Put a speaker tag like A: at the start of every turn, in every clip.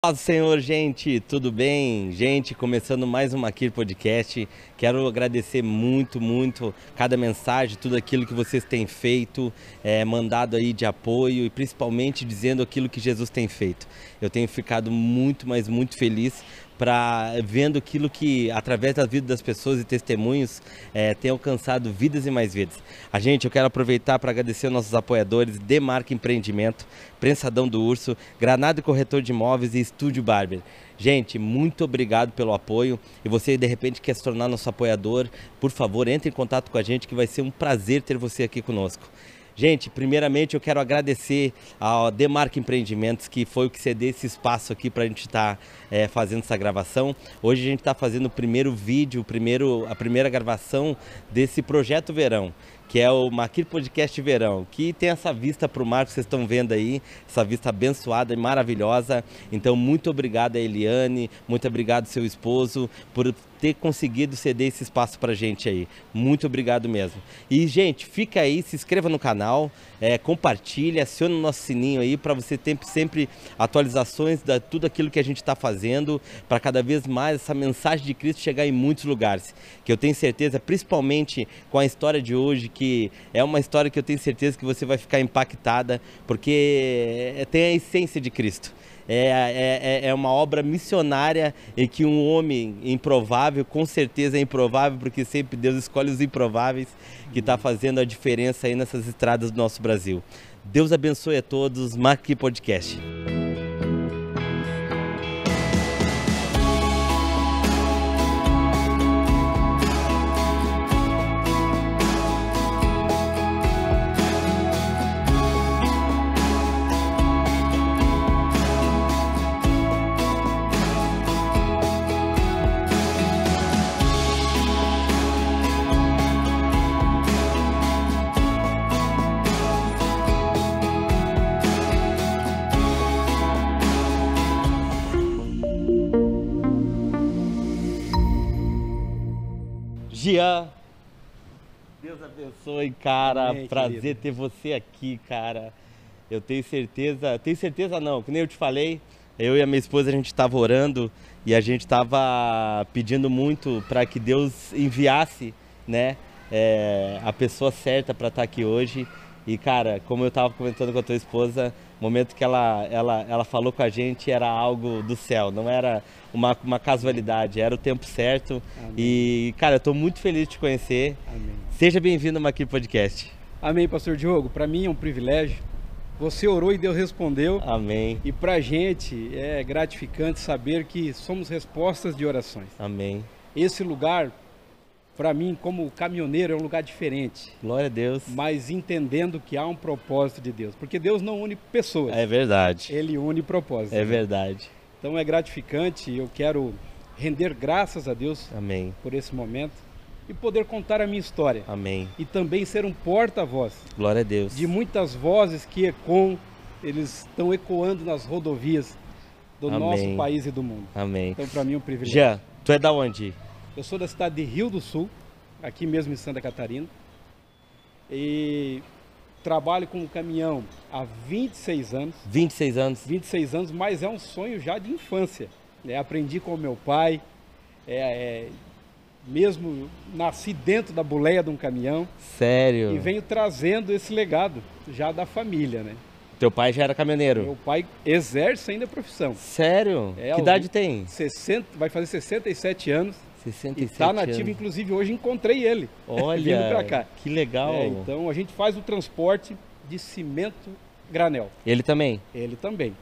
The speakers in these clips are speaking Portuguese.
A: Paz do Senhor, gente, tudo bem? Gente, começando mais um Makir Podcast, quero agradecer muito cada mensagem, tudo aquilo que vocês têm feito, mandado aí de apoio e principalmente dizendo aquilo que Jesus tem feito. Eu tenho ficado muito feliz vendo aquilo que, através da vida das pessoas e testemunhos, tem alcançado vidas e mais vidas. Eu quero aproveitar para agradecer aos nossos apoiadores, Demarca Empreendimento, Prensadão do Urso, Granado Corretor de Imóveis e Estúdio Barber. Gente, muito obrigado pelo apoio. E você, de repente, quer se tornar nosso apoiador, por favor, entre em contato com a gente, que vai ser um prazer ter você aqui conosco. Gente, primeiramente eu quero agradecer ao Demarca Empreendimentos, que foi o que cedeu esse espaço aqui para a gente estar fazendo essa gravação. Hoje a gente está fazendo o primeiro vídeo, a primeira gravação desse projeto Verão, que é o Makir Podcast Verão, que tem essa vista para o mar que vocês estão vendo aí, essa vista abençoada e maravilhosa. Então, muito obrigado a Eliane, muito obrigado seu esposo por ter conseguido ceder esse espaço pra gente aí. Muito obrigado mesmo. E, gente, fica aí, se inscreva no canal, compartilha, aciona o nosso sininho aí para você ter sempre atualizações de tudo aquilo que a gente está fazendo, para cada vez mais essa mensagem de Cristo chegar em muitos lugares. Que eu tenho certeza, principalmente com a história de hoje, que é uma história que eu tenho certeza que você vai ficar impactada, porque tem a essência de Cristo. É uma obra missionária em que um homem improvável, com certeza é improvável, porque sempre Deus escolhe os improváveis, que está fazendo a diferença aí nessas estradas do nosso Brasil. Deus abençoe a todos. Makir Podcast. Jean, Deus abençoe, cara. Amém, prazer querido ter você aqui, cara. Eu tenho certeza não, que nem eu te falei, eu e a minha esposa a gente estava orando e a gente estava pedindo muito para que Deus enviasse, né, a pessoa certa para estar aqui hoje. E, cara, como eu estava comentando com a tua esposa, o momento que ela falou com a gente era algo do céu, não era uma casualidade, era o tempo certo. Amém. E, cara, eu estou muito feliz de te conhecer. Amém. Seja bem-vindo ao Makir Podcast.
B: Amém, pastor Diogo. Para mim é um privilégio. Você orou e Deus respondeu.
A: Amém.
B: E para a gente é gratificante saber que somos respostas de orações.
A: Amém.
B: Esse lugar, para mim, como caminhoneiro, é um lugar diferente.
A: Glória a Deus.
B: Mas entendendo que há um propósito de Deus. Porque Deus não une pessoas.
A: É verdade.
B: Ele une propósitos.
A: É verdade.
B: Então é gratificante. Eu quero render graças a Deus.
A: Amém.
B: Por esse momento. E poder contar a minha história.
A: Amém.
B: E também ser um porta-voz.
A: Glória a Deus.
B: De muitas vozes que ecoam, eles estão ecoando nas rodovias do
A: Amém.
B: Nosso país e do mundo.
A: Amém.
B: Então para mim é um privilégio.
A: Jean, tu é da onde?
B: Eu sou da cidade de Rio do Sul, aqui mesmo em Santa Catarina, e trabalho com caminhão há 26 anos.
A: 26 anos?
B: 26 anos, mas é um sonho já de infância. Aprendi com o meu pai, mesmo nasci dentro da boleia de um caminhão.
A: Sério?
B: E venho trazendo esse legado já da família, né?
A: Teu pai já era caminhoneiro?
B: Meu pai exerce ainda a profissão.
A: Sério? Que idade tem?
B: Vai fazer 67 anos.
A: 67
B: está nativo, inclusive hoje encontrei ele.
A: Olha,
B: vindo pra cá.
A: Que legal.
B: Então a gente faz o transporte de cimento granel.
A: Ele também?
B: Ele também.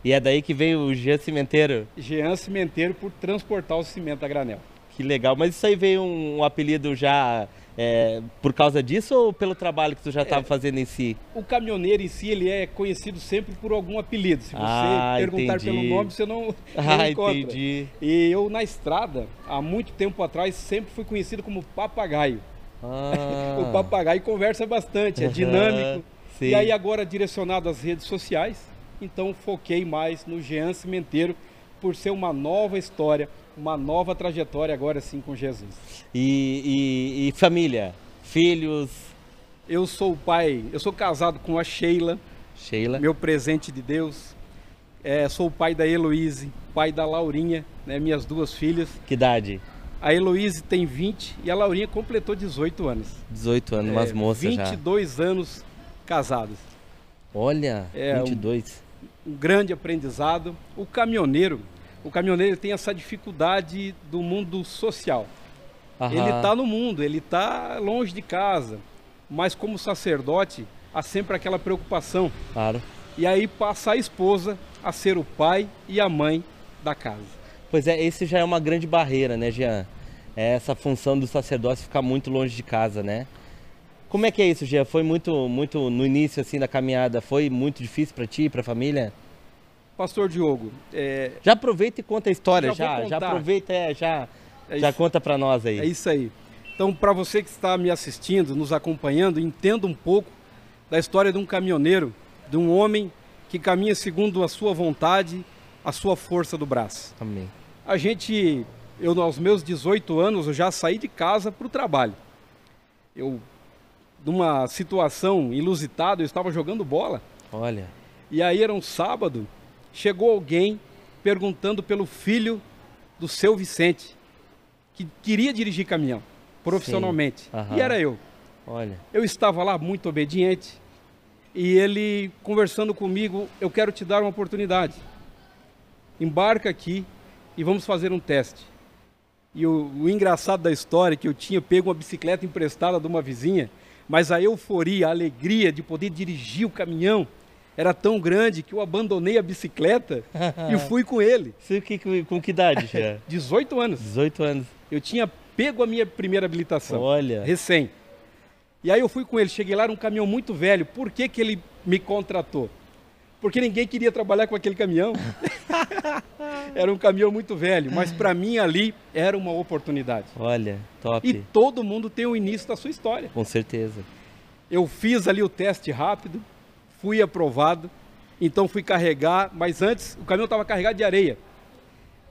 A: E é daí que veio o Jean Cimenteiro?
B: Jean Cimenteiro, por transportar o cimento a granel.
A: Que legal, mas isso aí veio um apelido já por causa disso ou pelo trabalho que tu já estava fazendo em si?
B: O caminhoneiro em si, ele é conhecido sempre por algum apelido. Se você perguntar pelo nome, você não encontra.
A: Entendi.
B: E eu na estrada, há muito tempo atrás, sempre fui conhecido como papagaio. O papagaio conversa bastante, é dinâmico.
A: Sim.
B: E aí agora direcionado às redes sociais, então foquei mais no Jean Cimenteiro, por ser uma nova história, uma nova trajetória agora sim com Jesus.
A: E família? Filhos?
B: Eu sou pai, eu sou casado com a Sheila.
A: Sheila.
B: Meu presente de Deus. Sou o pai da Heloíse, pai da Laurinha, né, minhas duas filhas.
A: Que idade?
B: A Heloíse tem 20 e a Laurinha completou 18 anos.
A: 18 anos, umas moças já.
B: 22 anos casados.
A: Olha, 22.
B: Um grande aprendizado. O caminhoneiro tem essa dificuldade do mundo social.
A: Aham.
B: Ele está no mundo, ele está longe de casa, mas como sacerdote, há sempre aquela preocupação.
A: Claro.
B: E aí passa a esposa a ser o pai e a mãe da casa.
A: Pois é, esse já é uma grande barreira, né, Jean? É essa função do sacerdócio ficar muito longe de casa, né? Como é que é isso, Jean? Foi muito no início assim da caminhada, foi muito difícil para ti, para a família?
B: Pastor Diogo,
A: já aproveita e conta a história,
B: já
A: aproveita, já conta para nós aí.
B: É isso aí. Então, para você que está me assistindo, nos acompanhando, entenda um pouco da história de um caminhoneiro, de um homem que caminha segundo a sua vontade, a sua força do braço.
A: Amém.
B: Eu aos meus 18 anos, eu já saí de casa para o trabalho. Numa situação inusitada, eu estava jogando bola.
A: Olha.
B: E aí era um sábado, chegou alguém perguntando pelo filho do seu Vicente, que queria dirigir caminhão profissionalmente. E era eu.
A: Olha.
B: Eu estava lá muito obediente e ele conversando comigo, eu quero te dar uma oportunidade. Embarca aqui e vamos fazer um teste. E o engraçado da história é que eu tinha pego uma bicicleta emprestada de uma vizinha, mas a euforia, a alegria de poder dirigir o caminhão era tão grande que eu abandonei a bicicleta e fui com ele.
A: Você com que idade já?
B: 18 anos.
A: 18 anos.
B: Eu tinha pego a minha primeira habilitação.
A: Olha.
B: Recém. E aí eu fui com ele, cheguei lá, era um caminhão muito velho. Por que que ele me contratou? Porque ninguém queria trabalhar com aquele caminhão. Era um caminhão muito velho, mas para mim ali era uma oportunidade.
A: Olha, top.
B: E todo mundo tem o início da sua história.
A: Com certeza.
B: Eu fiz ali o teste rápido, fui aprovado, então fui carregar, mas antes o caminhão estava carregado de areia.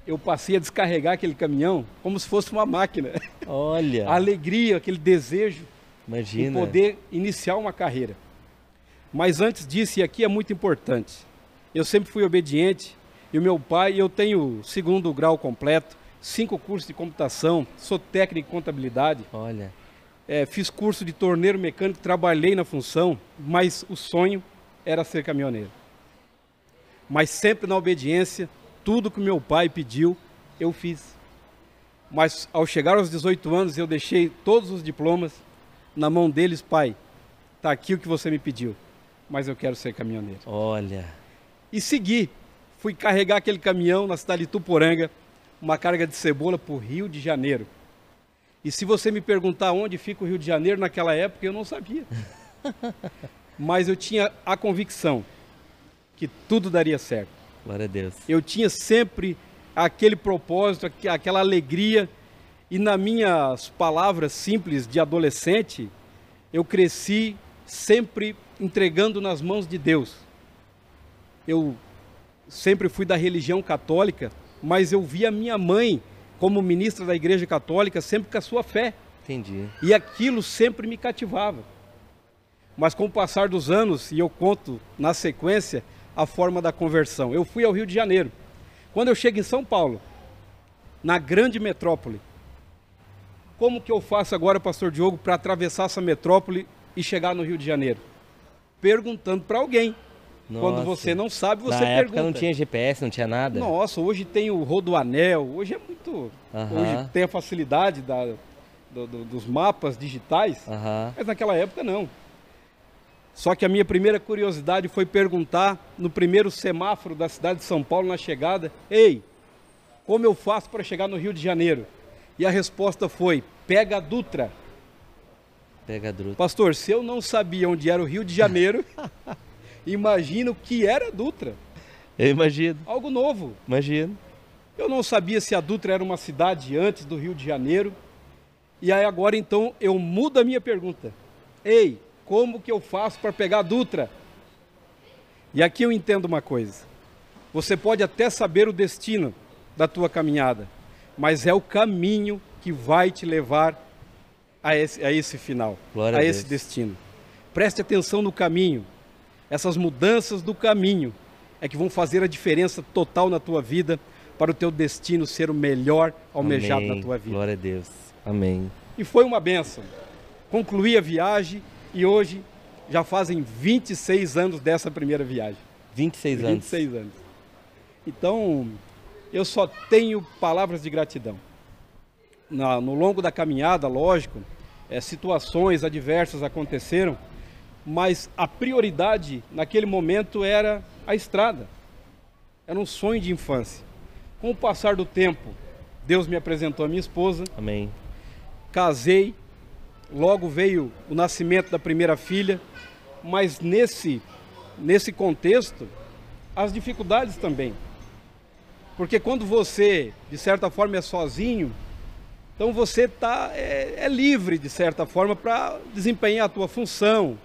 B: Eu passei a descarregar aquele caminhão como se fosse uma máquina.
A: Olha.
B: A alegria, aquele desejo.
A: Imagina.
B: De poder iniciar uma carreira. Mas antes disso, e aqui é muito importante, eu sempre fui obediente, e o meu pai, eu tenho 2º grau completo, 5 cursos de computação, sou técnico em contabilidade.
A: Olha.
B: Fiz curso de torneiro mecânico, trabalhei na função, mas o sonho era ser caminhoneiro. Mas sempre na obediência, tudo que meu pai pediu, eu fiz. Mas ao chegar aos 18 anos, eu deixei todos os diplomas na mão deles. Pai, está aqui o que você me pediu, mas eu quero ser caminhoneiro.
A: Olha.
B: E segui, fui carregar aquele caminhão na cidade de Tuporanga, uma carga de cebola para o Rio de Janeiro. E se você me perguntar onde fica o Rio de Janeiro naquela época, eu não sabia. Mas eu tinha a convicção que tudo daria certo.
A: Glória a Deus.
B: Eu tinha sempre aquele propósito, aquela alegria. E nas minhas palavras simples de adolescente, eu cresci sempre entregando nas mãos de Deus. Eu sempre fui da religião católica, mas eu vi a minha mãe como ministra da Igreja Católica sempre com a sua fé.
A: Entendi.
B: E aquilo sempre me cativava. Mas com o passar dos anos, e eu conto na sequência a forma da conversão. Eu fui ao Rio de Janeiro. Quando eu chego em São Paulo, na grande metrópole, como que eu faço agora, pastor Diogo, para atravessar essa metrópole e chegar no Rio de Janeiro? Perguntando para alguém.
A: Nossa.
B: Quando você não sabe, você
A: Na
B: pergunta.
A: época não tinha GPS, não tinha nada.
B: Nossa, hoje tem o Rodoanel, hoje é muito... Hoje tem a facilidade dos mapas digitais, mas naquela época não. Só que a minha primeira curiosidade foi perguntar no primeiro semáforo da cidade de São Paulo, na chegada: ei, como eu faço para chegar no Rio de Janeiro? E a resposta foi: pega a Dutra.
A: Pega a Dutra.
B: Pastor, se eu não sabia onde era o Rio de Janeiro, imagino o que era a Dutra.
A: Eu imagino.
B: Algo novo.
A: Imagino.
B: Eu não sabia se a Dutra era uma cidade antes do Rio de Janeiro. E aí agora então eu mudo a minha pergunta: ei, como que eu faço para pegar a Dutra? E aqui eu entendo uma coisa: você pode até saber o destino da tua caminhada, mas é o caminho que vai te levar a esse final, a esse destino. Preste atenção no caminho, essas mudanças do caminho é que vão fazer a diferença total na tua vida, para o teu destino ser o melhor almejado na tua vida.
A: Glória a Deus. Amém.
B: E foi uma bênção. Concluí a viagem e hoje já fazem 26 anos dessa primeira viagem.
A: 26 anos.
B: 26 anos. Então, eu só tenho palavras de gratidão. No longo da caminhada, lógico, situações adversas aconteceram, mas a prioridade naquele momento era a estrada. Era um sonho de infância. Com o passar do tempo, Deus me apresentou a minha esposa.
A: Amém.
B: Casei, logo veio o nascimento da primeira filha, mas nesse contexto, as dificuldades também. Porque quando você, de certa forma, é sozinho, então você é livre, de certa forma, para desempenhar a tua função.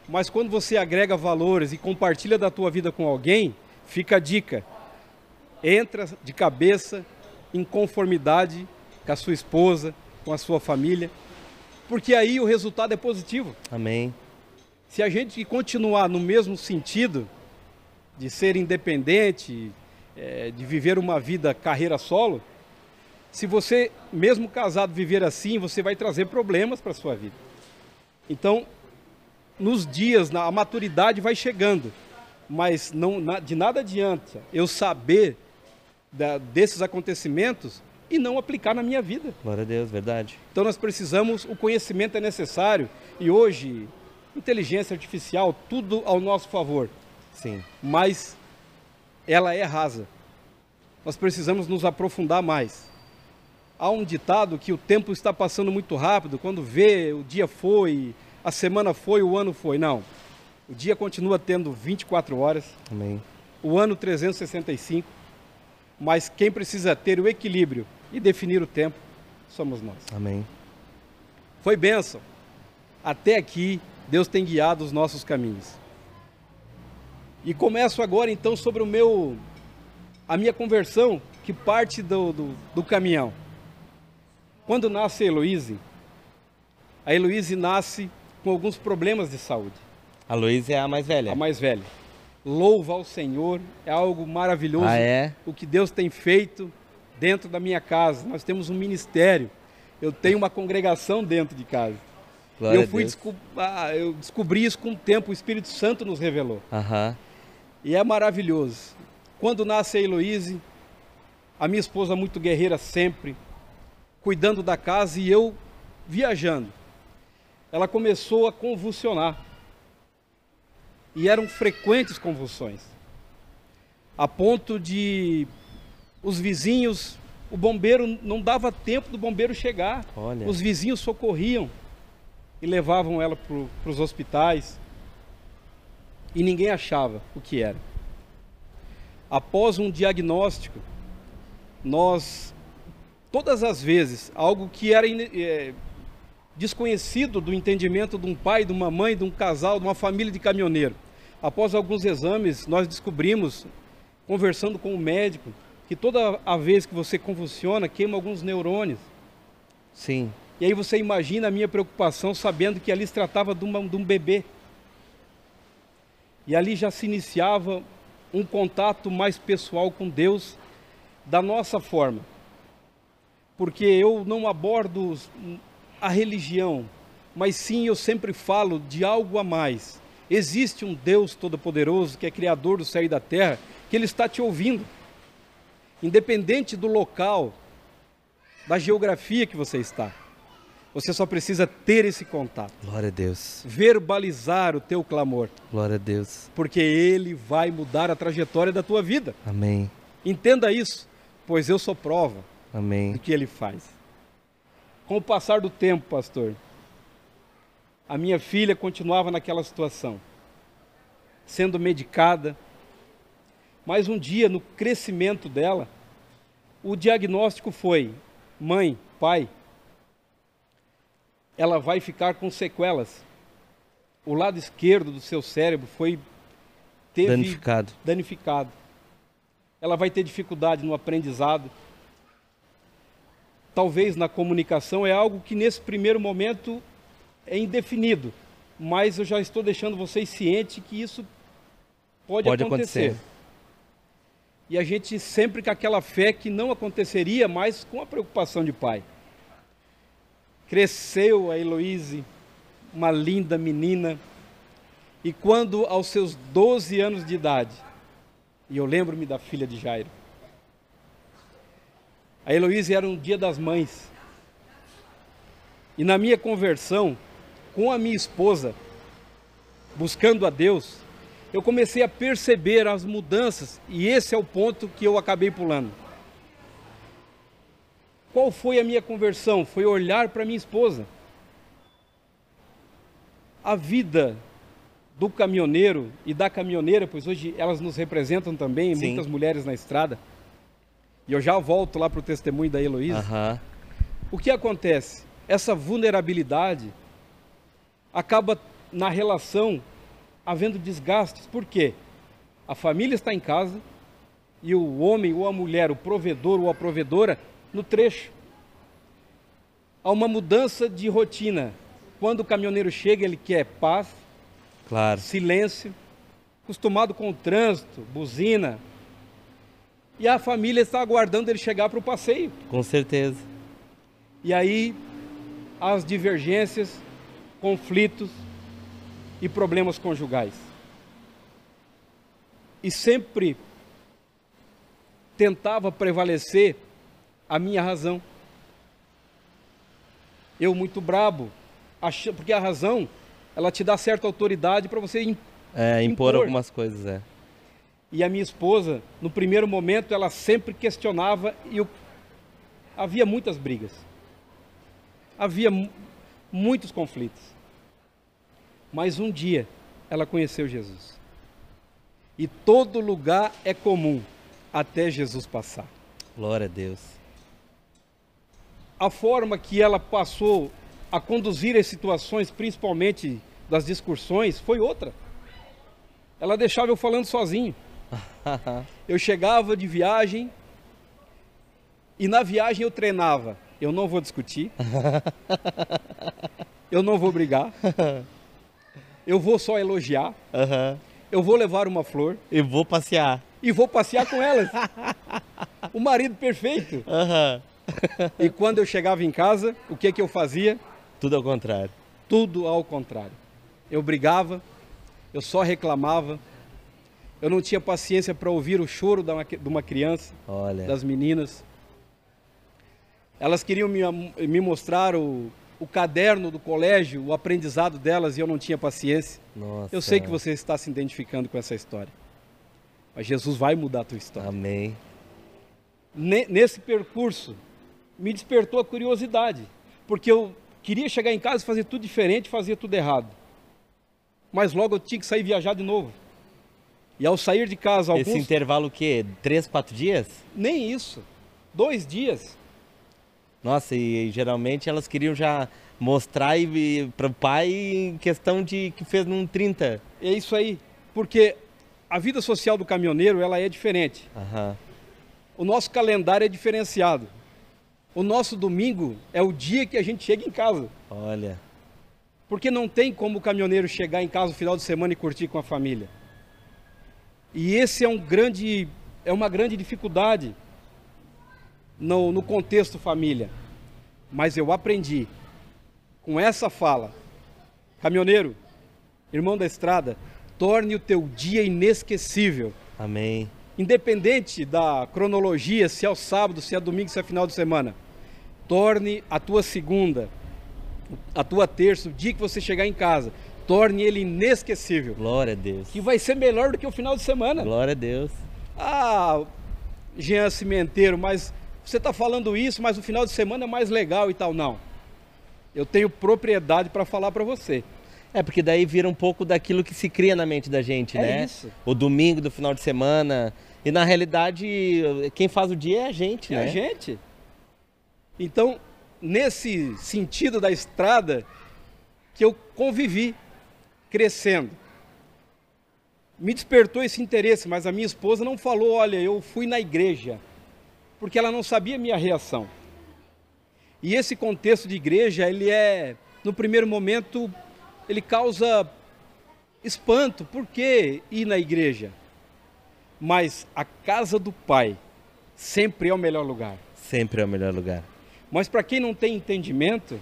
B: Mas quando você agrega valores e compartilha da tua vida com alguém, fica a dica. Entra de cabeça em conformidade com a sua esposa, com a sua família, porque aí o resultado é positivo.
A: Amém.
B: Se a gente continuar no mesmo sentido de ser independente, de viver uma vida carreira solo, se você, mesmo casado, viver assim, você vai trazer problemas para a sua vida. Então, nos dias, a maturidade vai chegando, mas de nada adianta eu saber desses acontecimentos e não aplicar na minha vida.
A: Glória a Deus, verdade.
B: Então nós precisamos, o conhecimento é necessário e hoje, inteligência artificial, tudo ao nosso favor.
A: Sim.
B: Mas ela é rasa. Nós precisamos nos aprofundar mais. Há um ditado que o tempo está passando muito rápido, quando vê, o dia foi, a semana foi, o ano foi. Não. O dia continua tendo 24 horas.
A: Amém.
B: O ano 365. Mas quem precisa ter o equilíbrio e definir o tempo somos nós.
A: Amém.
B: Foi bênção. Até aqui, Deus tem guiado os nossos caminhos. E começo agora então sobre a minha conversão, que parte do caminhão. Quando nasce a Heloíse nasce com alguns problemas de saúde.
A: A Luísa é a mais velha.
B: A mais velha. Louva ao Senhor, é algo maravilhoso.
A: Ah, é?
B: O que Deus tem feito dentro da minha casa. Nós temos um ministério, eu tenho uma congregação dentro de casa.
A: Glória
B: Eu descobri isso com o tempo, o Espírito Santo nos revelou.
A: Aham.
B: E é maravilhoso. Quando nasce a Heloíse, a minha esposa muito guerreira sempre, cuidando da casa e eu viajando. Ela começou a convulsionar. E eram frequentes convulsões, a ponto de os vizinhos, o bombeiro, não dava tempo do bombeiro chegar.
A: Olha.
B: Os vizinhos socorriam e levavam ela para os hospitais e ninguém achava o que era. Após um diagnóstico, todas as vezes, algo que era desconhecido do entendimento de um pai, de uma mãe, de um casal, de uma família de caminhoneiro. Após alguns exames, nós descobrimos, conversando com o médico, que toda a vez que você convulsiona, queima alguns neurônios.
A: Sim.
B: E aí você imagina a minha preocupação, sabendo que ali se tratava de um bebê. E ali já se iniciava um contato mais pessoal com Deus, da nossa forma. Porque eu não abordo a religião, mas sim eu sempre falo de algo a mais. Existe um Deus Todo-Poderoso que é Criador do céu e da terra, que Ele está te ouvindo. Independente do local, da geografia que você está. Você só precisa ter esse contato.
A: Glória a Deus.
B: Verbalizar o teu clamor.
A: Glória a Deus.
B: Porque Ele vai mudar a trajetória da tua vida.
A: Amém.
B: Entenda isso, pois eu sou prova
A: Amém.
B: do que Ele faz. Com o passar do tempo, pastor, a minha filha continuava naquela situação, sendo medicada, mas um dia, no crescimento dela, o diagnóstico foi: mãe, pai, ela vai ficar com sequelas. O lado esquerdo do seu cérebro teve danificado. Ela vai ter dificuldade no aprendizado. Talvez na comunicação, é algo que nesse primeiro momento é indefinido, mas eu já estou deixando vocês cientes que isso pode acontecer. E a gente sempre com aquela fé que não aconteceria, mas com a preocupação de pai. Cresceu a Heloíse, uma linda menina, e quando aos seus 12 anos de idade, e eu lembro-me da filha de Jairo, a Heloíse era um dia das mães, e na minha conversão, com a minha esposa, buscando a Deus, eu comecei a perceber as mudanças, e esse é o ponto que eu acabei pulando. Qual foi a minha conversão? Foi olhar para minha esposa. A vida do caminhoneiro e da caminhoneira, pois hoje elas nos representam também,
A: Sim.
B: muitas mulheres na estrada, e eu já volto lá para o testemunho da Heloísa.
A: Aham.
B: O que acontece? Essa vulnerabilidade acaba na relação havendo desgastes. Por quê? A família está em casa e o homem ou a mulher, o provedor ou a provedora, no trecho. Há uma mudança de rotina. Quando o caminhoneiro chega, ele quer paz,
A: Claro.
B: silêncio, acostumado com o trânsito, buzina. E a família está aguardando ele chegar para o passeio.
A: Com certeza.
B: E aí, as divergências, conflitos e problemas conjugais. E sempre tentava prevalecer a minha razão. Eu muito brabo, porque a razão, ela te dá certa autoridade para você
A: Impor algumas coisas,
B: E a minha esposa, no primeiro momento, ela sempre questionava e havia muitas brigas. Havia muitos conflitos. Mas um dia ela conheceu Jesus. E todo lugar é comum até Jesus passar.
A: Glória a Deus.
B: A forma que ela passou a conduzir as situações, principalmente das discussões, foi outra. Ela deixava eu falando sozinho. Eu chegava de viagem e na viagem eu treinava. Eu não vou discutir. Eu não vou brigar. Eu vou só elogiar. Eu vou levar uma flor.
A: E vou passear.
B: E vou passear com elas. O marido perfeito. E quando eu chegava em casa, o que eu fazia?
A: Tudo ao contrário.
B: Tudo ao contrário. Eu brigava, eu só reclamava, eu não tinha paciência para ouvir o choro de uma criança,
A: Olha.
B: das meninas. Elas queriam me mostrar o caderno do colégio, o aprendizado delas, e eu não tinha paciência.
A: Nossa.
B: Eu sei que você está se identificando com essa história, mas Jesus vai mudar a tua história.
A: Amém.
B: Nesse percurso, me despertou a curiosidade, porque eu queria chegar em casa e fazer tudo diferente, fazia tudo errado. Mas logo eu tinha que sair viajar de novo. E ao sair de casa,
A: Esse intervalo o quê? 3, 4 dias?
B: Nem isso. 2 dias.
A: Nossa, e geralmente elas queriam já mostrar para o pai em questão de que fez num 30.
B: É isso aí. Porque a vida social do caminhoneiro, ela é diferente. O nosso calendário é diferenciado. O nosso domingo é o dia que a gente chega em casa.
A: Olha.
B: Porque não tem como o caminhoneiro chegar em casa no final de semana e curtir com a família. E esse é uma grande dificuldade no contexto família. Mas eu aprendi com essa fala: caminhoneiro, irmão da estrada, torne o teu dia inesquecível.
A: Amém.
B: Independente da cronologia, se é o sábado, se é domingo, se é final de semana. Torne a tua segunda, a tua terça, o dia que você chegar em casa, torne ele inesquecível.
A: Glória a Deus.
B: Que vai ser melhor do que o final de semana.
A: Glória a Deus.
B: Ah, Jean Cimenteiro, mas você está falando isso, mas o final de semana é mais legal e tal. Não. Eu tenho propriedade para falar para você.
A: Porque daí vira um pouco daquilo que se cria na mente da gente, né?
B: É isso.
A: O domingo do final de semana. E na realidade, quem faz o dia é a gente, né?
B: É a gente. Então, nesse sentido da estrada, que eu convivi, crescendo. Me despertou esse interesse, mas a minha esposa não falou: olha, eu fui na igreja, porque ela não sabia a minha reação. E esse contexto de igreja, ele no primeiro momento, ele causa espanto. Por que ir na igreja? Mas a casa do Pai sempre é o melhor lugar.
A: Sempre é o melhor lugar.
B: Mas para quem não tem entendimento,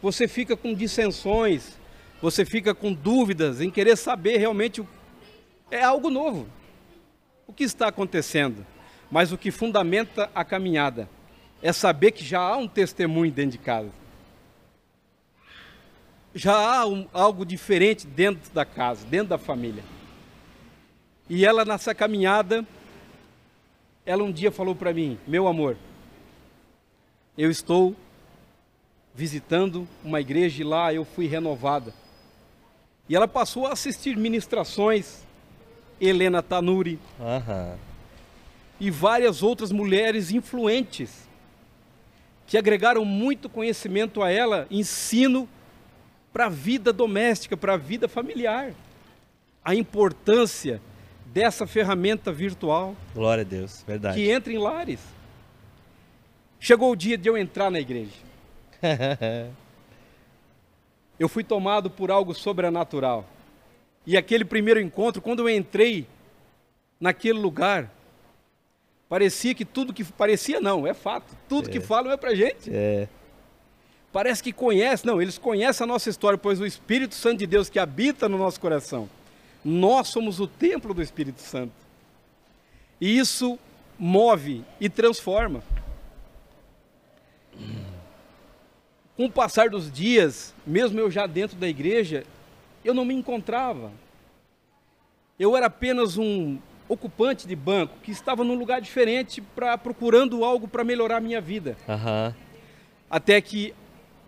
B: você fica com dissensões, você fica com dúvidas em querer saber realmente é algo novo. O que está acontecendo? Mas o que fundamenta a caminhada é saber que já há um testemunho dentro de casa. Já há algo diferente dentro da casa, dentro da família. E ela nessa caminhada, ela um dia falou para mim: meu amor, eu estou visitando uma igreja e lá eu fui renovada. E ela passou a assistir ministrações, Helena Tanuri, e várias outras mulheres influentes, que agregaram muito conhecimento a ela, ensino para a vida doméstica, para a vida familiar. A importância dessa ferramenta virtual.
A: Glória a Deus, verdade.
B: Que entra em lares. Chegou o dia de eu entrar na igreja. Eu fui tomado por algo sobrenatural. E aquele primeiro encontro, quando eu entrei naquele lugar, parecia que tudo que... Parecia não, é fato. Tudo que falam é pra gente. Parece que conhece. Não, eles conhecem a nossa história, pois o Espírito Santo de Deus que habita no nosso coração. Nós somos o templo do Espírito Santo. E isso move e transforma. Com o passar dos dias, mesmo eu já dentro da igreja, eu não me encontrava. Eu era apenas um ocupante de banco que estava num lugar diferente, procurando algo para melhorar a minha vida. Até que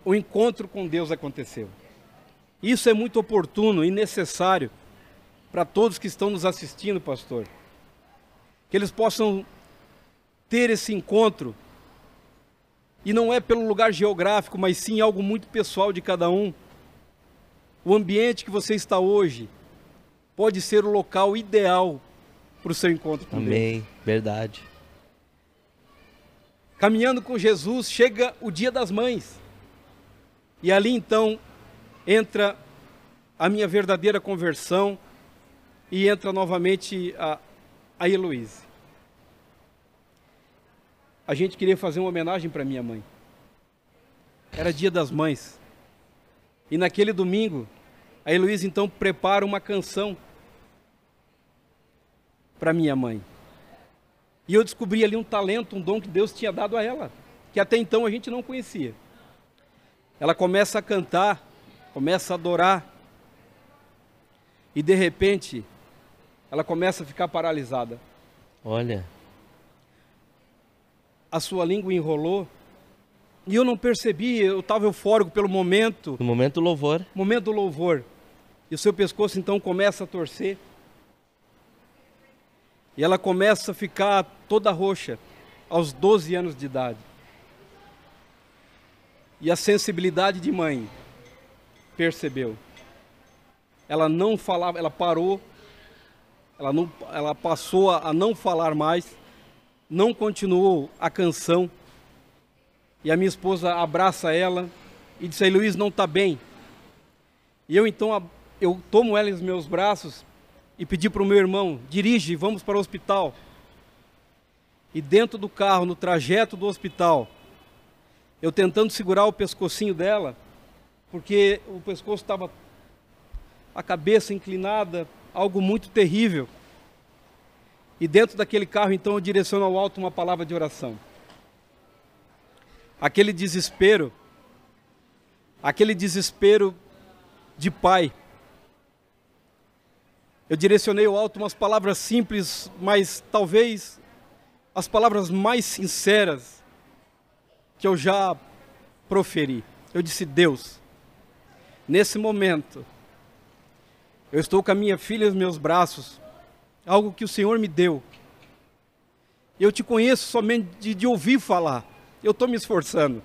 B: o encontro com Deus aconteceu. Isso é muito oportuno e necessário para todos que estão nos assistindo, pastor. Que eles possam ter esse encontro. E não é pelo lugar geográfico, mas sim algo muito pessoal de cada um. O ambiente que você está hoje pode ser o local ideal para o seu encontro com Deus.
A: Amém, verdade.
B: Caminhando com Jesus, chega o Dia das Mães. E ali então entra a minha verdadeira conversão e entra novamente a Heloíse. A gente queria fazer uma homenagem para minha mãe. Era Dia das Mães. E naquele domingo, a Heloíse então prepara uma canção para minha mãe. E eu descobri ali um talento, um dom que Deus tinha dado a ela, que até então a gente não conhecia. Ela começa a cantar, começa a adorar, e de repente, ela começa a ficar paralisada.
A: Olha.
B: A sua língua enrolou, e eu não percebi, eu estava eufórico pelo momento.
A: No momento do louvor.
B: Momento do louvor. E o seu pescoço então começa a torcer. E ela começa a ficar toda roxa, aos 12 anos de idade. E a sensibilidade de mãe percebeu. Ela não falava, ela parou, ela passou a não falar mais, não continuou a canção. E a minha esposa abraça ela e diz: Luiz, não está bem. E eu então, eu tomo ela nos meus braços e pedi para o meu irmão: dirige, vamos para o hospital. E dentro do carro, no trajeto do hospital, eu tentando segurar o pescocinho dela, porque o pescoço estava, a cabeça inclinada, algo muito terrível. E dentro daquele carro, então, eu direciono ao alto uma palavra de oração. Aquele desespero de pai. Eu direcionei ao alto umas palavras simples, mas talvez as palavras mais sinceras que eu já proferi. Eu disse: Deus, nesse momento, eu estou com a minha filha nos meus braços, algo que o Senhor me deu. Eu te conheço somente de ouvir falar. Eu estou me esforçando.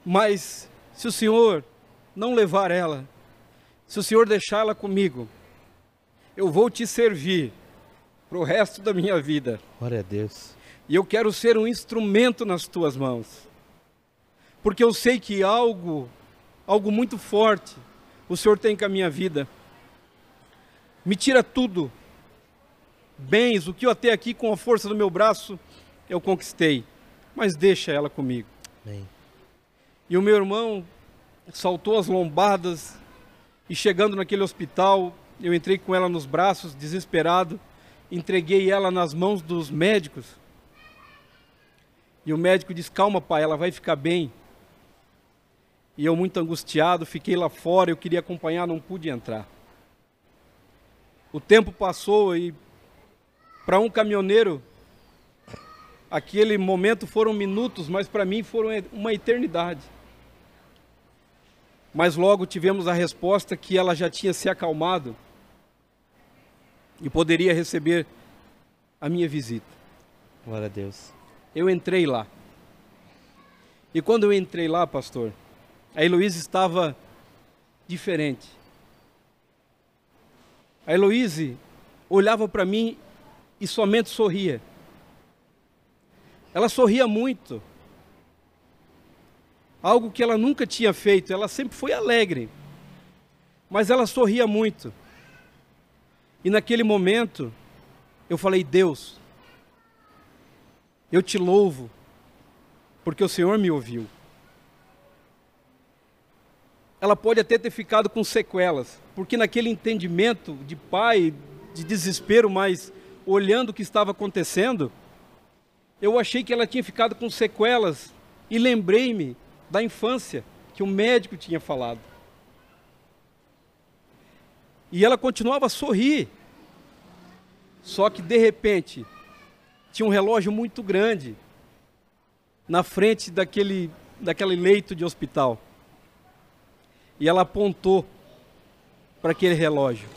B: Mas se o Senhor não levar ela, se o Senhor deixar ela comigo, eu vou te servir para o resto da minha vida.
A: Glória a Deus.
B: E eu quero ser um instrumento nas tuas mãos. Porque eu sei que algo muito forte o Senhor tem com a minha vida. Me tira tudo bens, o que eu até aqui com a força do meu braço eu conquistei, mas deixa ela comigo.
A: Amém.
B: E o meu irmão saltou as lombadas e chegando naquele hospital, eu entrei com ela nos braços, desesperado, entreguei ela nas mãos dos médicos. E o médico disse, calma pai, ela vai ficar bem. E eu muito angustiado, fiquei lá fora, eu queria acompanhar, não pude entrar. O tempo passou e para um caminhoneiro, aquele momento foram minutos, mas para mim foram uma eternidade. Mas logo tivemos a resposta que ela já tinha se acalmado e poderia receber a minha visita.
A: Glória a Deus.
B: Eu entrei lá. E quando eu entrei lá, pastor, a Heloísa estava diferente. A Heloísa olhava para mim e somente sorria. Ela sorria muito. Algo que ela nunca tinha feito. Ela sempre foi alegre. Mas ela sorria muito. E naquele momento, eu falei, Deus, eu te louvo, porque o Senhor me ouviu. Ela pode até ter ficado com sequelas, porque naquele entendimento de pai, de desespero, mas olhando o que estava acontecendo, eu achei que ela tinha ficado com sequelas e lembrei-me da infância que o médico tinha falado. E ela continuava a sorrir, só que de repente tinha um relógio muito grande na frente daquele leito de hospital. E ela apontou para aquele relógio.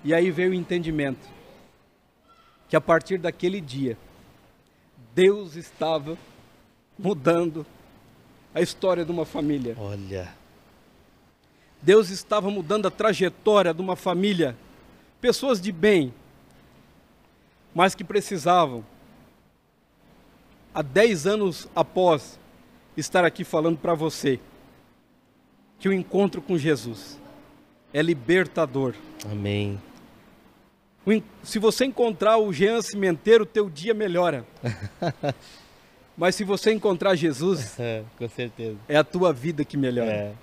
B: E aí veio o entendimento que a partir daquele dia, Deus estava mudando a história de uma família.
A: Olha.
B: Deus estava mudando a trajetória de uma família. Pessoas de bem, mas que precisavam, há 10 anos após estar aqui falando para você, que o encontro com Jesus é libertador.
A: Amém.
B: Se você encontrar o Jean Cimenteiro, teu dia melhora. Mas se você encontrar Jesus,
A: com certeza,
B: é a tua vida que melhora.
A: É.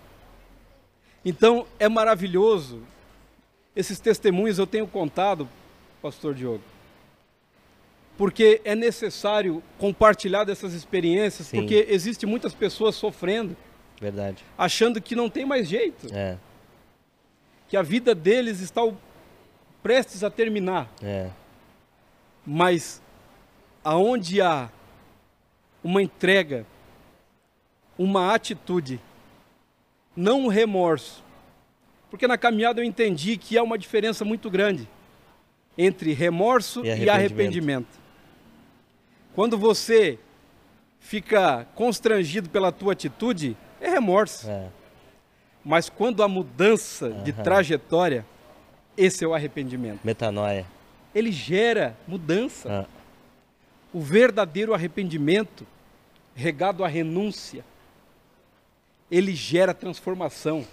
B: Então, é maravilhoso. Esses testemunhos eu tenho contado, pastor Diogo, porque é necessário compartilhar dessas experiências,
A: Sim.
B: porque existe muitas pessoas sofrendo,
A: Verdade.
B: achando que não tem mais jeito,
A: É.
B: que a vida deles está prestes a terminar.
A: É.
B: Mas aonde há uma entrega, uma atitude, não um remorso, porque na caminhada eu entendi que há uma diferença muito grande entre remorso e arrependimento. Quando você fica constrangido pela tua atitude, é remorso.
A: É.
B: Mas quando há mudança de trajetória, esse é o arrependimento.
A: Metanoia.
B: Ele gera mudança.
A: Ah.
B: O verdadeiro arrependimento, regado à renúncia, ele gera transformação.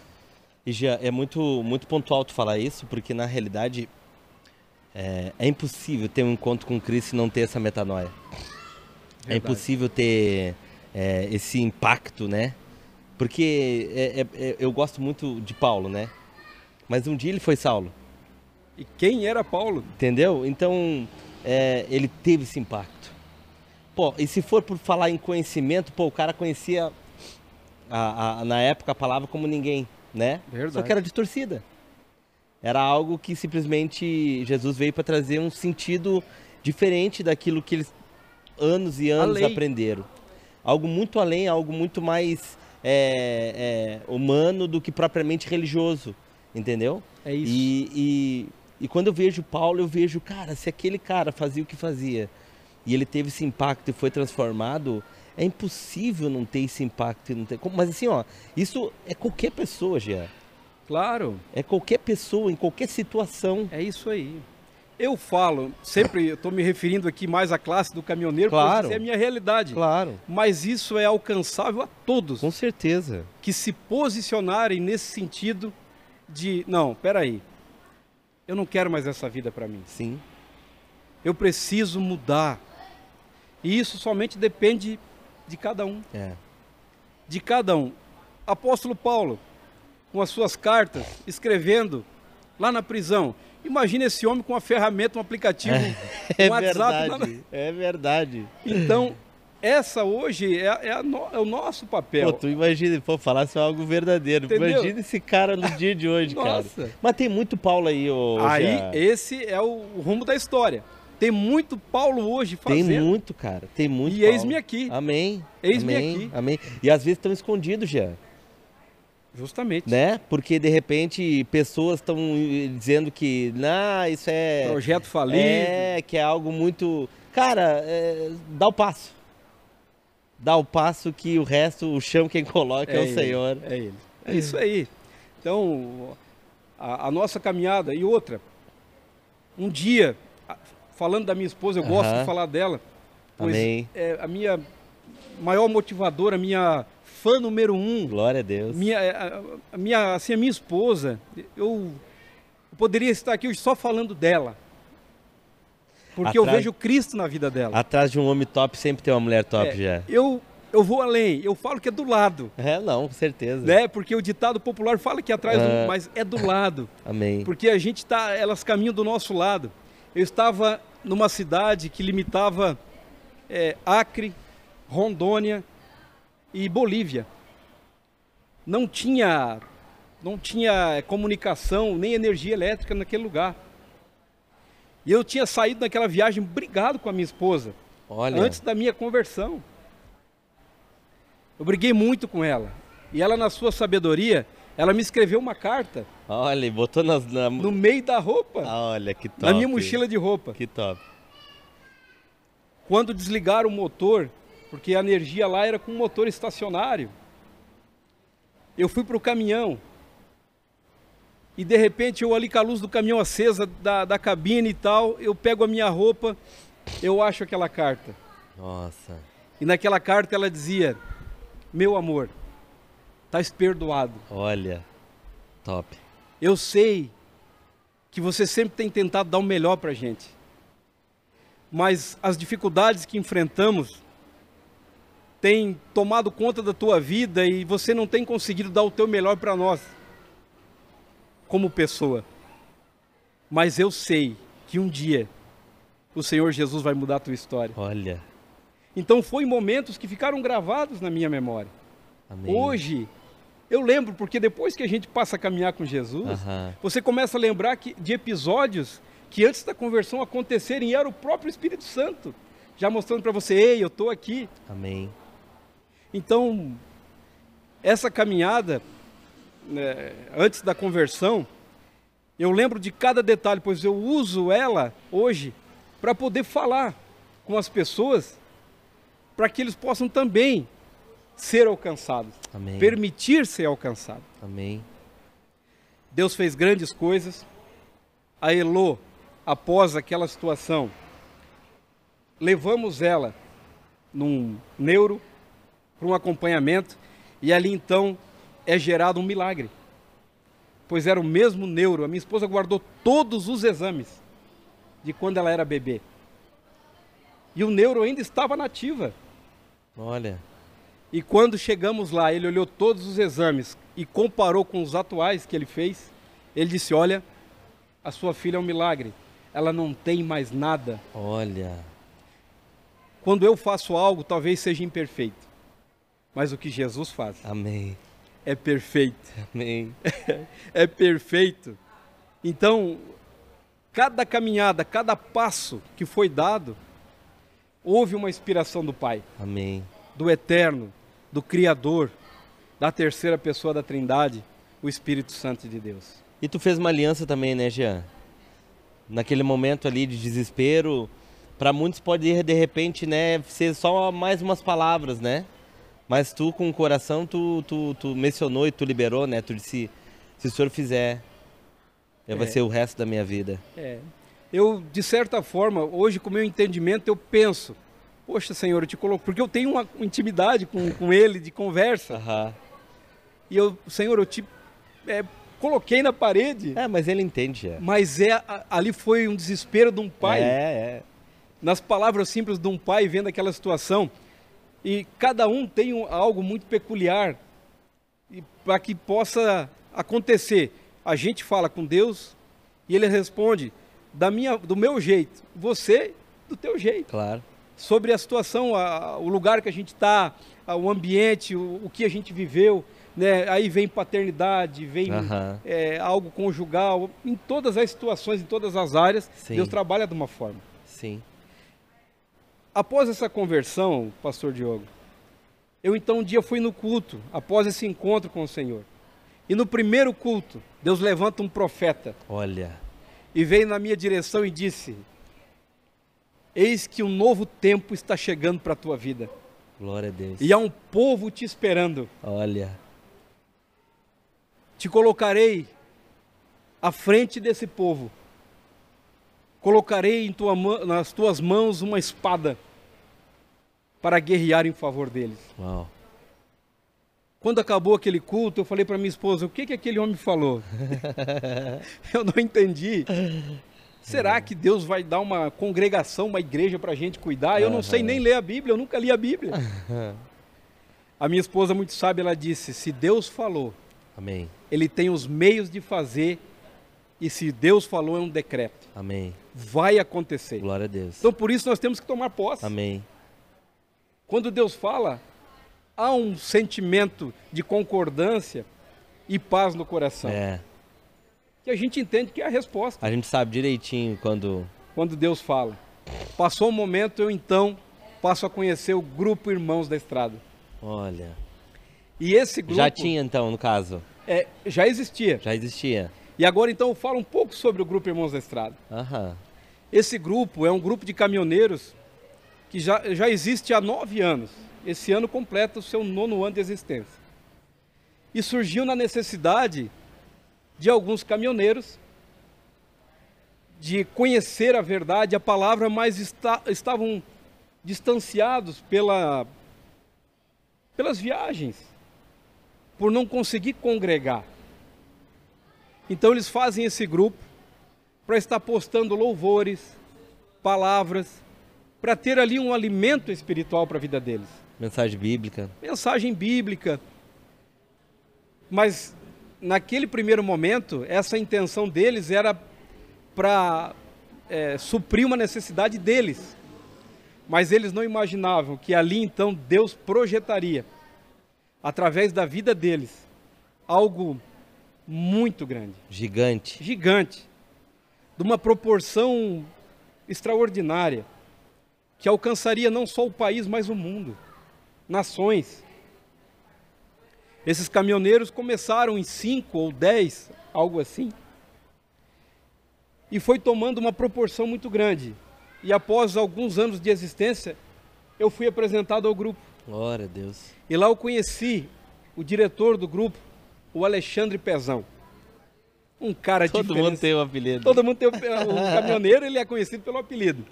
A: E já é muito pontual tu falar isso, porque na realidade é impossível ter um encontro com Cristo e não ter essa metanoia.
B: Verdade.
A: É impossível ter esse impacto, né? Porque eu gosto muito de Paulo, né? Mas um dia ele foi Saulo.
B: E quem era Paulo?
A: Entendeu? Então, ele teve esse impacto. Pô, e se for por falar em conhecimento, pô, o cara conhecia na época a palavra como ninguém, né?
B: Verdade.
A: Só que era de torcida. Era algo que simplesmente Jesus veio para trazer um sentido diferente daquilo que eles anos e anos aprenderam. Algo muito além, algo muito mais humano do que propriamente religioso, entendeu?
B: É isso.
A: E quando eu vejo Paulo, eu vejo, cara, se aquele cara fazia o que fazia e ele teve esse impacto e foi transformado, é impossível não ter esse impacto e não ter. Mas assim, ó, isso é qualquer pessoa, Jean.
B: Claro.
A: É qualquer pessoa, em qualquer situação.
B: É isso aí. Eu falo, sempre eu estou me referindo aqui mais à classe do caminhoneiro,
A: Claro.
B: porque essa é a minha realidade.
A: Claro.
B: Mas isso é alcançável a todos
A: Com certeza.
B: que se posicionarem nesse sentido de, não, peraí, eu não quero mais essa vida para mim.
A: Sim.
B: Eu preciso mudar. E isso somente depende de cada um. De cada um. Apóstolo Paulo, com as suas cartas, escrevendo lá na prisão. Imagina esse homem com uma ferramenta, um aplicativo, um WhatsApp.
A: Verdade, é verdade.
B: Então, essa hoje é o nosso papel.
A: Pô, tu imagina, falasse algo verdadeiro.
B: Entendeu?
A: Imagina esse cara no dia de hoje,
B: Nossa.
A: cara. Mas tem muito Paulo aí,
B: Aí,
A: Jean.
B: esse é o rumo da história. Tem muito Paulo hoje fazendo.
A: Tem muito, cara. Tem muito
B: E
A: Paulo.
B: eis-me aqui.
A: Amém.
B: Eis-me
A: Amém.
B: aqui.
A: Amém. E às vezes estão escondidos, Jean.
B: Justamente.
A: Né? Porque de repente pessoas estão dizendo que isso é
B: Projeto falido.
A: que é algo muito... Cara, dá o passo. Dá o passo que o resto, o chão quem coloca é o
B: ele,
A: Senhor.
B: É ele. É isso aí. Então, a nossa caminhada. E outra, um dia, falando da minha esposa, eu gosto de falar dela, pois
A: Amém.
B: é a minha maior motivadora, a minha fã número 1.
A: Glória a Deus.
B: A minha esposa, eu poderia estar aqui hoje só falando dela. Porque eu vejo Cristo na vida dela.
A: Atrás de um homem top sempre tem uma mulher top, já.
B: Eu vou além, eu falo que é do lado.
A: Não, com certeza.
B: Né? Porque o ditado popular fala que é atrás, mas é do lado.
A: Amém.
B: Porque a gente elas caminham do nosso lado. Eu estava numa cidade que limitava Acre, Rondônia e Bolívia. Não tinha comunicação, nem energia elétrica naquele lugar. E eu tinha saído naquela viagem brigado com a minha esposa.
A: Olha.
B: Antes da minha conversão. Eu briguei muito com ela. E ela, na sua sabedoria, ela me escreveu uma carta.
A: Olha, e botou
B: no meio da roupa.
A: Olha, que top.
B: Na minha mochila de roupa.
A: Que top.
B: Quando desligaram o motor, porque a energia lá era com motor estacionário, eu fui para o caminhão. E de repente eu ali com a luz do caminhão acesa, da cabine e tal, eu pego a minha roupa, eu acho aquela carta.
A: Nossa.
B: E naquela carta ela dizia: meu amor, estás perdoado.
A: Olha, top.
B: Eu sei que você sempre tem tentado dar o melhor para a gente. Mas as dificuldades que enfrentamos têm tomado conta da tua vida e você não tem conseguido dar o teu melhor para nós, como pessoa. Mas eu sei que um dia o Senhor Jesus vai mudar a tua história.
A: Olha.
B: Então foi momentos que ficaram gravados na minha memória.
A: Amém.
B: Hoje, eu lembro, porque depois que a gente passa a caminhar com Jesus, você começa a lembrar de episódios que antes da conversão acontecerem, e era o próprio Espírito Santo já mostrando para você: ei, eu estou aqui.
A: Amém.
B: Então, essa caminhada, antes da conversão, eu lembro de cada detalhe, pois eu uso ela hoje para poder falar com as pessoas, para que eles possam também ser alcançados.
A: Amém.
B: Permitir ser alcançado.
A: Amém.
B: Deus fez grandes coisas. A Elô, após aquela situação, levamos ela num neuro para um acompanhamento, e ali então é gerado um milagre, pois era o mesmo neuro. A minha esposa guardou todos os exames de quando ela era bebê, e o neuro ainda estava nativa.
A: Olha.
B: E quando chegamos lá, ele olhou todos os exames e comparou com os atuais que ele fez. Ele disse: olha, a sua filha é um milagre, ela não tem mais nada.
A: Olha.
B: Quando eu faço algo, talvez seja imperfeito, mas o que Jesus faz,
A: amém,
B: é perfeito.
A: Amém.
B: É perfeito. Então, cada caminhada, cada passo que foi dado, houve uma inspiração do Pai.
A: Amém.
B: Do Eterno, do Criador, da terceira pessoa da Trindade, o Espírito Santo de Deus.
A: E tu fez uma aliança também, né, Jean? Naquele momento ali de desespero, para muitos pode de repente, né, ser só mais umas palavras, né? Mas tu com o coração, tu mencionou e tu liberou, né? Tu disse: se o Senhor fizer, vai ser o resto da minha vida.
B: Eu, de certa forma, hoje com o meu entendimento, eu penso: poxa, Senhor, eu te coloco, porque eu tenho uma intimidade com ele, de conversa.
A: Uhum.
B: E eu, Senhor, eu te coloquei na parede.
A: Mas ele entende.
B: Mas ali foi um desespero de um pai. Nas palavras simples de um pai vendo aquela situação. E cada um tem algo muito peculiar para que possa acontecer. A gente fala com Deus e ele responde do meu jeito, você do teu jeito.
A: Claro.
B: Sobre a situação, o lugar que a gente está, o ambiente, o que a gente viveu, né? Aí vem paternidade, vem algo conjugal, em todas as situações, em todas as áreas, sim, Deus trabalha de uma forma.
A: Sim.
B: Após essa conversão, pastor Diogo, eu então um dia fui no culto, após esse encontro com o Senhor. E no primeiro culto, Deus levanta um profeta.
A: Olha.
B: E veio na minha direção e disse: eis que um novo tempo está chegando para a tua vida.
A: Glória a Deus.
B: E há um povo te esperando.
A: Olha.
B: Te colocarei à frente desse povo. Colocarei nas tuas mãos uma espada para guerrear em favor deles.
A: Uau.
B: Quando acabou aquele culto, eu falei para minha esposa: o que aquele homem falou? Eu não entendi. Será que Deus vai dar uma congregação, uma igreja para a gente cuidar? Eu não sei nem ler a Bíblia, eu nunca li a Bíblia. A minha esposa, muito sábia, ela disse: se Deus falou,
A: amém,
B: Ele tem os meios de fazer, e se Deus falou, é um decreto.
A: Amém.
B: Vai acontecer.
A: Glória a Deus.
B: Então por isso nós temos que tomar posse.
A: Amém.
B: Quando Deus fala, há um sentimento de concordância e paz no coração. Que a gente entende que é a resposta.
A: A gente sabe direitinho quando
B: Deus fala. Passou um momento, eu então passo a conhecer o grupo Irmãos da Estrada.
A: Olha.
B: E esse grupo...
A: Já tinha então, no caso?
B: Já existia.
A: Já existia.
B: E agora então eu falo um pouco sobre o grupo Irmãos da Estrada. Esse grupo é um grupo de caminhoneiros que já existe há 9 anos. Esse ano completa o seu 9º ano de existência. E surgiu na necessidade de alguns caminhoneiros de conhecer a verdade, a palavra, mas estavam distanciados pelas viagens, por não conseguir congregar. Então eles fazem esse grupo para estar postando louvores, palavras, para ter ali um alimento espiritual para a vida deles.
A: Mensagem bíblica.
B: Mensagem bíblica. Mas naquele primeiro momento, essa intenção deles era para suprir uma necessidade deles. Mas eles não imaginavam que ali então Deus projetaria, através da vida deles, algo muito grande.
A: Gigante.
B: Gigante. De uma proporção extraordinária, que alcançaria não só o país, mas o mundo. Nações. Esses caminhoneiros começaram em 5 ou 10, algo assim, e foi tomando uma proporção muito grande. E após alguns anos de existência, eu fui apresentado ao grupo.
A: Glória a Deus.
B: E lá eu conheci o diretor do grupo, o Alexandre Pezão. Um cara diferente.
A: Todo mundo tem um apelido.
B: Todo mundo tem o caminhoneiro, ele é conhecido pelo apelido.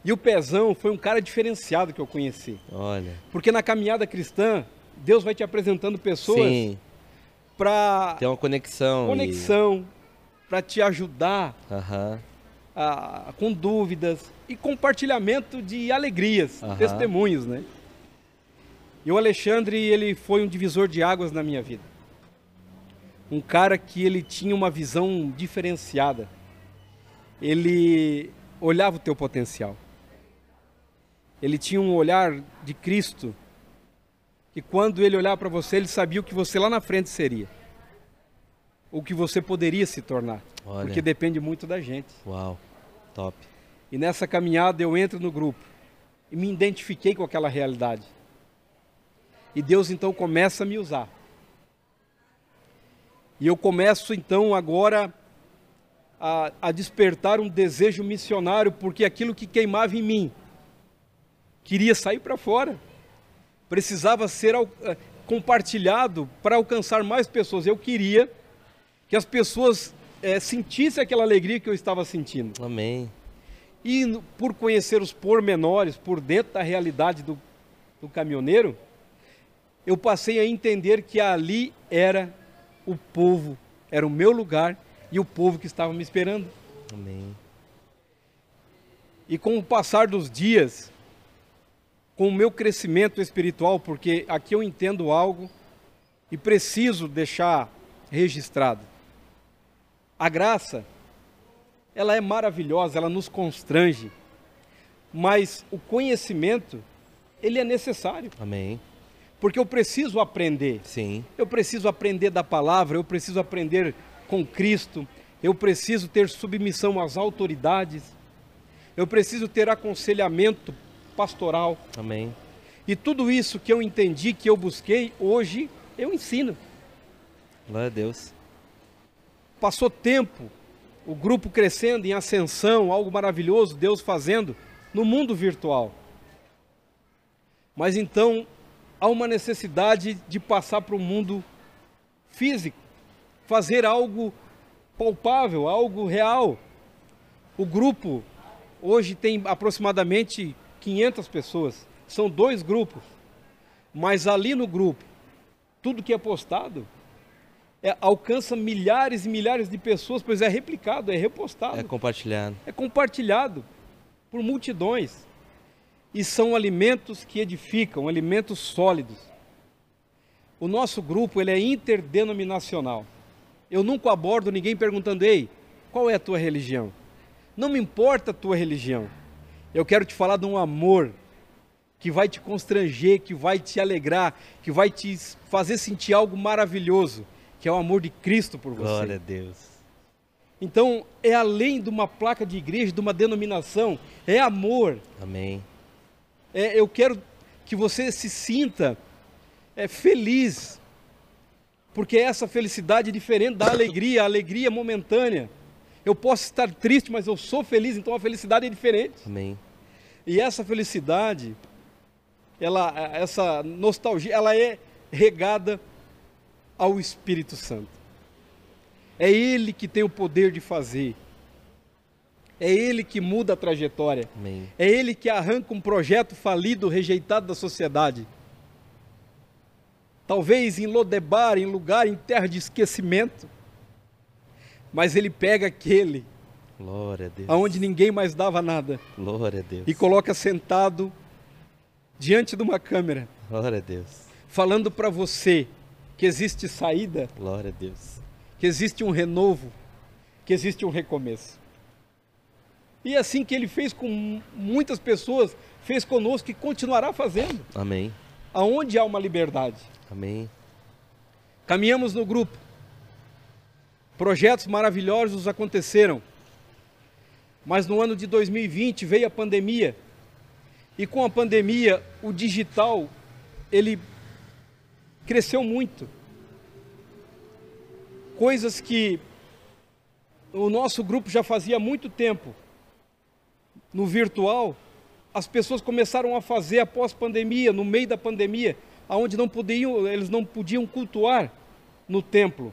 B: E o Pezão foi um cara diferenciado que eu conheci.
A: Olha.
B: Porque na caminhada cristã, Deus vai te apresentando pessoas para
A: ter uma conexão.
B: Para te ajudar com dúvidas e compartilhamento de alegrias, testemunhos, né? E o Alexandre, ele foi um divisor de águas na minha vida. Um cara que ele tinha uma visão diferenciada. Ele olhava o teu potencial. Ele tinha um olhar de Cristo, que quando ele olhava para você, ele sabia o que você lá na frente seria. O que você poderia se tornar.
A: Olha.
B: Porque depende muito da gente.
A: Uau, top.
B: E nessa caminhada eu entro no grupo e me identifiquei com aquela realidade. E Deus então começa a me usar. E eu começo então agora a despertar um desejo missionário, porque aquilo que queimava em mim queria sair para fora. Precisava ser compartilhado para alcançar mais pessoas. Eu queria que as pessoas sentissem aquela alegria que eu estava sentindo.
A: Amém.
B: E por conhecer os pormenores, por dentro da realidade do caminhoneiro, eu passei a entender que ali era o povo era o meu lugar e o povo que estava me esperando.
A: Amém.
B: E com o passar dos dias, com o meu crescimento espiritual, porque aqui eu entendo algo e preciso deixar registrado. A graça, ela é maravilhosa, ela nos constrange, mas o conhecimento, ele é necessário.
A: Amém.
B: Porque eu preciso aprender.
A: Sim.
B: Eu preciso aprender da palavra, eu preciso aprender com Cristo, eu preciso ter submissão às autoridades, eu preciso ter aconselhamento pastoral.
A: Amém.
B: E tudo isso que eu entendi, que eu busquei, hoje eu ensino.
A: Glória a Deus.
B: Passou tempo, o grupo crescendo em ascensão, algo maravilhoso, Deus fazendo no mundo virtual. Mas então há uma necessidade de passar para o mundo físico, fazer algo palpável, algo real. O grupo hoje tem aproximadamente 500 pessoas, são 2 grupos, mas ali no grupo, tudo que é postado alcança milhares e milhares de pessoas, pois é replicado, é repostado.
A: É compartilhado.
B: É compartilhado por multidões. E são alimentos que edificam, alimentos sólidos. O nosso grupo, ele é interdenominacional. Eu nunca abordo ninguém perguntando, ei, qual é a tua religião? Não me importa a tua religião. Eu quero te falar de um amor que vai te constranger, que vai te alegrar, que vai te fazer sentir algo maravilhoso, que é o amor de Cristo por você.
A: Glória a Deus.
B: Então, é além de uma placa de igreja, de uma denominação, é amor.
A: Amém.
B: Eu quero que você se sinta feliz, porque essa felicidade é diferente da alegria, a alegria é momentânea. Eu posso estar triste, mas eu sou feliz, então a felicidade é diferente.
A: Amém.
B: E essa felicidade, essa nostalgia, ela é regada ao Espírito Santo. É Ele que tem o poder de fazer. É Ele que muda a trajetória.
A: Amém.
B: É Ele que arranca um projeto falido, rejeitado da sociedade. Talvez em Lodebar, em lugar, em terra de esquecimento. Mas Ele pega aquele
A: Glória a Deus.
B: aonde ninguém mais dava nada
A: Glória a Deus.
B: e coloca sentado diante de uma câmera,
A: Glória a Deus.
B: falando para você que existe saída,
A: Glória a Deus.
B: que existe um renovo, que existe um recomeço. E assim que Ele fez com muitas pessoas, fez conosco e continuará fazendo.
A: Amém.
B: Aonde há uma liberdade.
A: Amém.
B: Caminhamos no grupo. Projetos maravilhosos aconteceram. Mas no ano de 2020 veio a pandemia. E com a pandemia, o digital, ele cresceu muito. Coisas que o nosso grupo já fazia há muito tempo. No virtual, as pessoas começaram a fazer após pandemia, no meio da pandemia, onde eles não podiam cultuar no templo.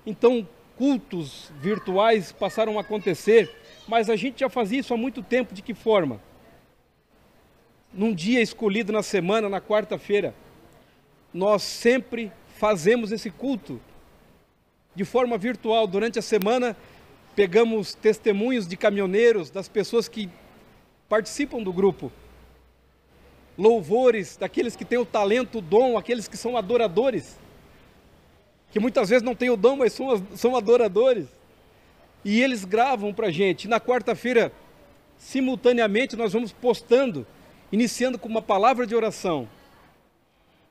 B: Então, cultos virtuais passaram a acontecer, mas a gente já fazia isso há muito tempo. De que forma? Num dia escolhido na semana, na quarta-feira, nós sempre fazemos esse culto de forma virtual. Durante a semana, pegamos testemunhos de caminhoneiros, das pessoas que participam do grupo, louvores daqueles que têm o talento, o dom, aqueles que são adoradores, que muitas vezes não têm o dom, mas são adoradores, e eles gravam para a gente. Na quarta-feira, simultaneamente, nós vamos postando, iniciando com uma palavra de oração,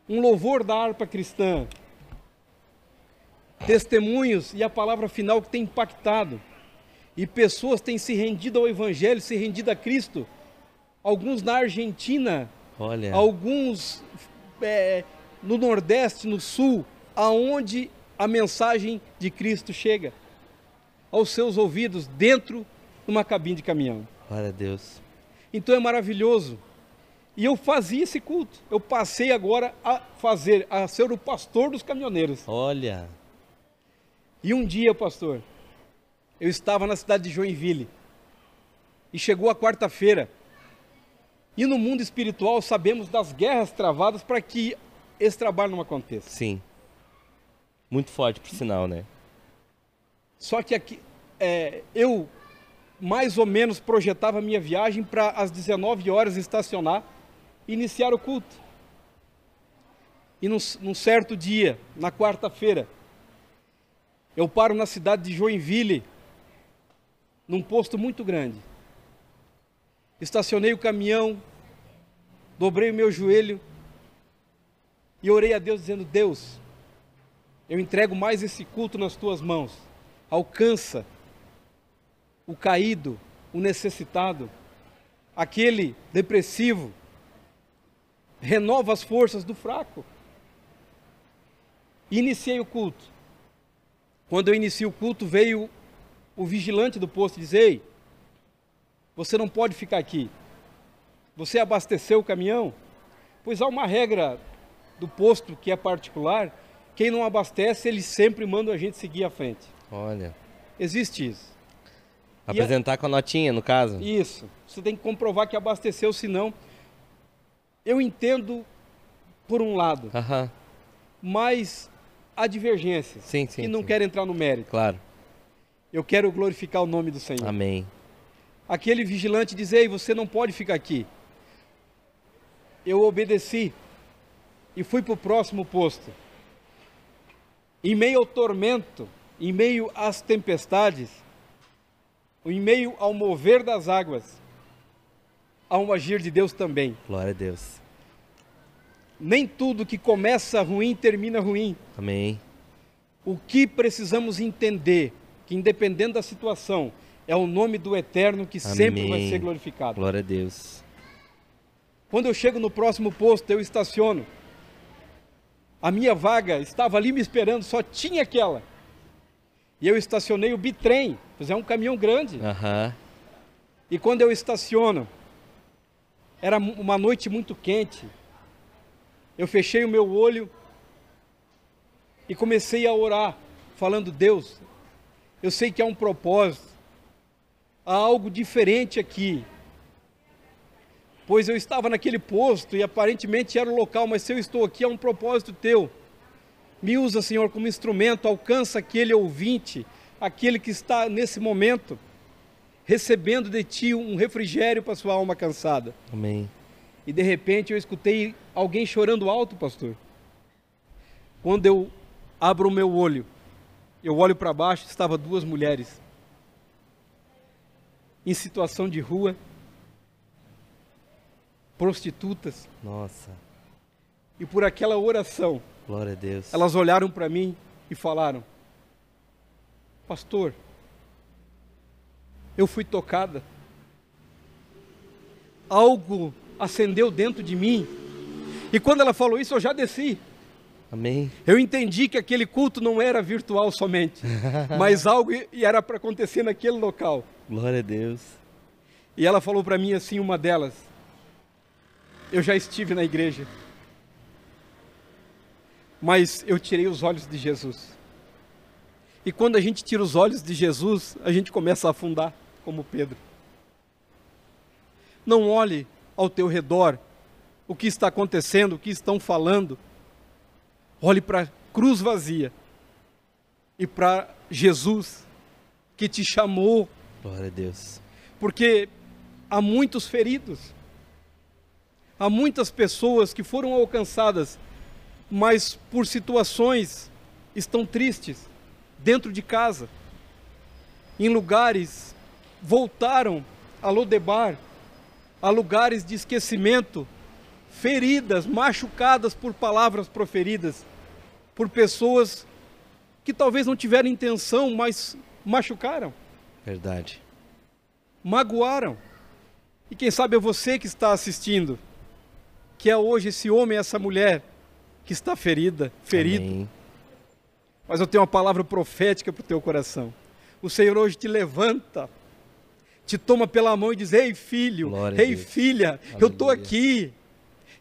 B: um louvor da harpa cristã, testemunhos e a palavra final que tem impactado. E pessoas têm se rendido ao Evangelho, se rendido a Cristo. Alguns na Argentina,
A: Olha.
B: alguns no Nordeste, no Sul, aonde a mensagem de Cristo chega aos seus ouvidos, dentro de uma cabine de caminhão.
A: Glória a Deus.
B: Então é maravilhoso. E eu fazia esse culto. Eu passei agora a ser o pastor dos caminhoneiros.
A: Olha.
B: E um dia, pastor, eu estava na cidade de Joinville, e chegou a quarta-feira, e no mundo espiritual sabemos das guerras travadas para que esse trabalho não aconteça.
A: Sim. Muito forte, por sinal, né?
B: Só que aqui, eu mais ou menos projetava a minha viagem para às 19 horas estacionar e iniciar o culto. E num certo dia, na quarta-feira, eu paro na cidade de Joinville, num posto muito grande. Estacionei o caminhão, dobrei o meu joelho e orei a Deus dizendo: Deus, eu entrego mais esse culto nas tuas mãos. Alcança o caído, o necessitado, aquele depressivo. Renova as forças do fraco. E iniciei o culto. Quando eu iniciei o culto, veio o vigilante do posto dizer: ei, você não pode ficar aqui. Você abasteceu o caminhão? Pois há uma regra do posto que é particular: quem não abastece, eles sempre mandam a gente seguir à frente.
A: Olha.
B: Existe isso.
A: Apresentar com a notinha, no caso?
B: Isso. Você tem que comprovar que abasteceu, senão... Eu entendo por um lado, mas há divergências.
A: Sim,
B: e não quero entrar no mérito.
A: Claro.
B: Eu quero glorificar o nome do Senhor.
A: Amém.
B: Aquele vigilante diz: ei, você não pode ficar aqui. Eu obedeci e fui para o próximo posto. Em meio ao tormento, em meio às tempestades, em meio ao mover das águas, há um agir de Deus também.
A: Glória a Deus.
B: Nem tudo que começa ruim termina ruim.
A: Amém.
B: O que precisamos entender, que independente da situação, é o nome do Eterno que sempre vai ser glorificado.
A: Glória a Deus.
B: Quando eu chego no próximo posto, eu estaciono. A minha vaga estava ali me esperando, só tinha aquela. E eu estacionei o bitrem, pois é um caminhão grande. E quando eu estaciono, era uma noite muito quente. Eu fechei o meu olho e comecei a orar, falando: Deus, eu sei que há um propósito, há algo diferente aqui. Pois eu estava naquele posto e aparentemente era o local, mas se eu estou aqui, há um propósito teu. Me usa, Senhor, como instrumento, alcança aquele ouvinte, aquele que está nesse momento recebendo de ti um refrigério para sua alma cansada.
A: Amém.
B: E de repente eu escutei alguém chorando alto, pastor. Quando eu abro o meu olho, eu olho para baixo, estavam duas mulheres em situação de rua, prostitutas.
A: Nossa.
B: E por aquela oração,
A: glória a Deus,
B: elas olharam para mim e falaram: pastor, eu fui tocada. Algo acendeu dentro de mim. E quando ela falou isso, eu já desci.
A: Amém.
B: Eu entendi que aquele culto não era virtual somente, mas algo era para acontecer naquele local.
A: Glória a Deus.
B: E ela falou para mim assim, uma delas: eu já estive na igreja, mas eu tirei os olhos de Jesus. E quando a gente tira os olhos de Jesus, a gente começa a afundar, como Pedro. Não olhe ao teu redor o que está acontecendo, o que estão falando. Olhe para a cruz vazia e para Jesus que te chamou.
A: Glória a Deus.
B: Porque há muitos feridos, há muitas pessoas que foram alcançadas, mas por situações estão tristes, dentro de casa, em lugares, voltaram a Lodebar, a lugares de esquecimento, feridas, machucadas por palavras proferidas, por pessoas que talvez não tiveram intenção, mas machucaram.
A: Verdade.
B: Magoaram. E quem sabe é você que está assistindo, que é hoje esse homem, essa mulher, que está ferido.
A: Amém.
B: Mas eu tenho uma palavra profética para o teu coração. O Senhor hoje te levanta, te toma pela mão e diz: ei filho, ei filha, aleluia, eu estou aqui,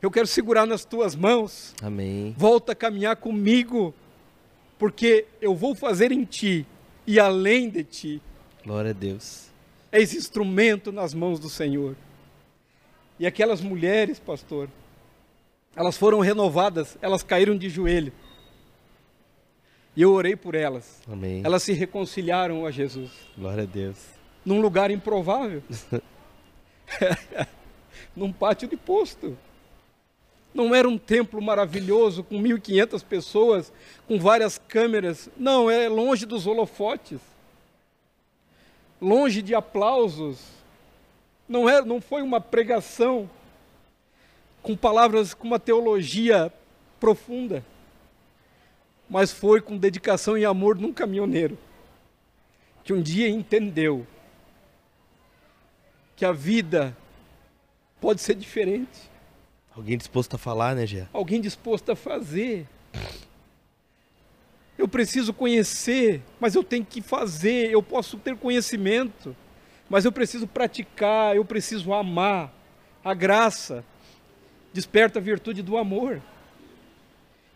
B: eu quero segurar nas tuas mãos.
A: Amém.
B: Volta a caminhar comigo, porque eu vou fazer em ti e além de ti.
A: Glória a Deus.
B: És instrumento nas mãos do Senhor. E aquelas mulheres, pastor, elas foram renovadas, elas caíram de joelho. E eu orei por elas.
A: Amém.
B: Elas se reconciliaram a Jesus.
A: Glória a Deus.
B: Num lugar improvável. Num pátio de posto. Não era um templo maravilhoso com 1.500 pessoas, com várias câmeras. Não, é longe dos holofotes. Longe de aplausos. Não foi uma pregação com palavras, com uma teologia profunda. Mas foi com dedicação e amor de um caminhoneiro. Que um dia entendeu que a vida pode ser diferente.
A: Alguém disposto a falar, né, Gé?
B: Alguém disposto a fazer. Eu preciso conhecer, mas eu tenho que fazer. Eu posso ter conhecimento, mas eu preciso praticar, eu preciso amar. A graça desperta a virtude do amor.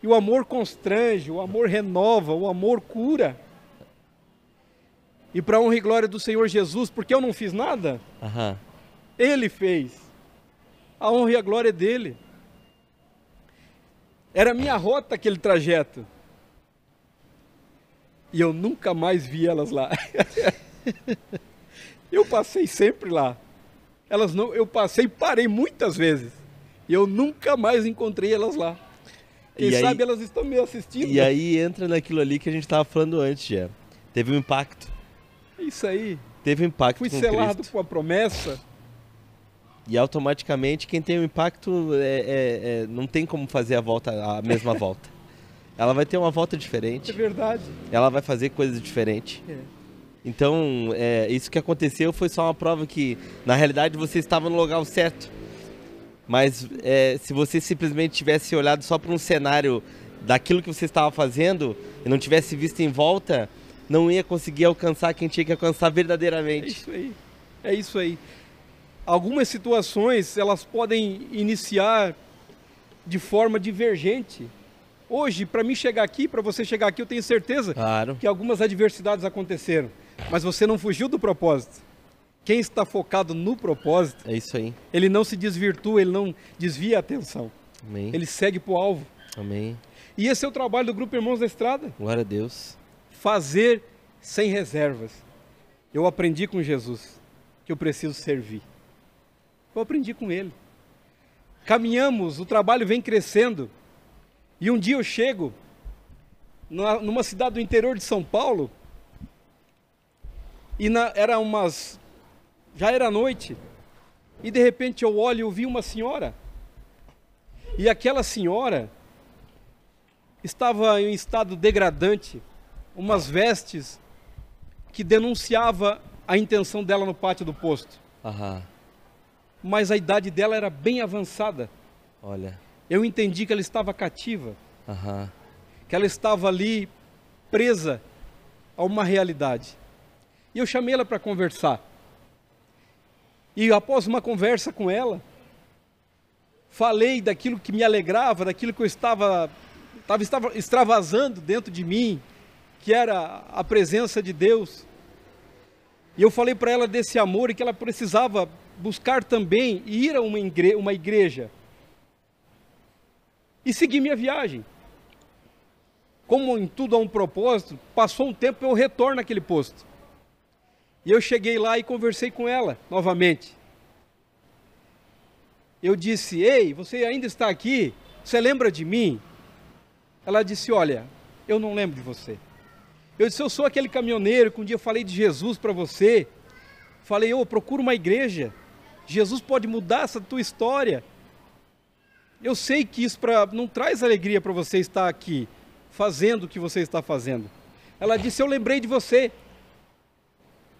B: E o amor constrange, o amor renova, o amor cura. E para a honra e glória do Senhor Jesus, porque eu não fiz nada, Ele fez. A honra e a glória é dele. Era a minha rota aquele trajeto. E eu nunca mais vi elas lá. Eu passei sempre lá. Eu passei e parei muitas vezes. E eu nunca mais encontrei elas lá. Quem sabe elas estão me assistindo.
A: E aí entra naquilo ali que a gente estava falando antes, já. Teve um impacto.
B: Isso aí.
A: Teve um impacto
B: Fui
A: com
B: selado
A: Cristo.
B: com a promessa.
A: E automaticamente quem tem um impacto não tem como fazer a mesma volta. Ela vai ter uma volta diferente.
B: É verdade.
A: Ela vai fazer coisas diferentes. Então, isso que aconteceu foi só uma prova que, na realidade, você estava no lugar certo. Mas se você simplesmente tivesse olhado só para um cenário daquilo que você estava fazendo e não tivesse visto em volta, não ia conseguir alcançar quem tinha que alcançar verdadeiramente.
B: É isso aí. É isso aí. Algumas situações, elas podem iniciar de forma divergente. Hoje, para mim chegar aqui, para você chegar aqui, eu tenho certeza que algumas adversidades aconteceram. Mas você não fugiu do propósito. Quem está focado no propósito,
A: é isso aí.
B: Ele não se desvirtua, ele não desvia a atenção.
A: Amém.
B: Ele segue para o alvo.
A: Amém.
B: E esse é o trabalho do Grupo Irmãos da Estrada.
A: Glória a Deus.
B: Fazer sem reservas. Eu aprendi com Jesus que eu preciso servir. Eu aprendi com Ele. Caminhamos, o trabalho vem crescendo. E um dia eu chego numa cidade do interior de São Paulo e já era noite e de repente eu olho e eu vi uma senhora e aquela senhora estava em estado degradante, umas vestes que denunciava a intenção dela no pátio do posto. Mas a idade dela era bem avançada.
A: Olha.
B: Eu entendi que ela estava cativa, que ela estava ali presa a uma realidade. E eu chamei ela para conversar. E após uma conversa com ela, falei daquilo que me alegrava, daquilo que eu estava extravasando dentro de mim, que era a presença de Deus. E eu falei para ela desse amor e que ela precisava buscar também ir a uma igreja. E segui minha viagem. Como em tudo há um propósito, passou um tempo e eu retorno àquele posto. E eu cheguei lá e conversei com ela novamente. Eu disse: ei, você ainda está aqui? Você lembra de mim? Ela disse: olha, eu não lembro de você. Eu disse: eu sou aquele caminhoneiro que um dia falei de Jesus para você. Falei: eu procuro uma igreja. Jesus pode mudar essa tua história. Eu sei que isso não traz alegria para você estar aqui, fazendo o que você está fazendo. Ela disse: eu lembrei de você.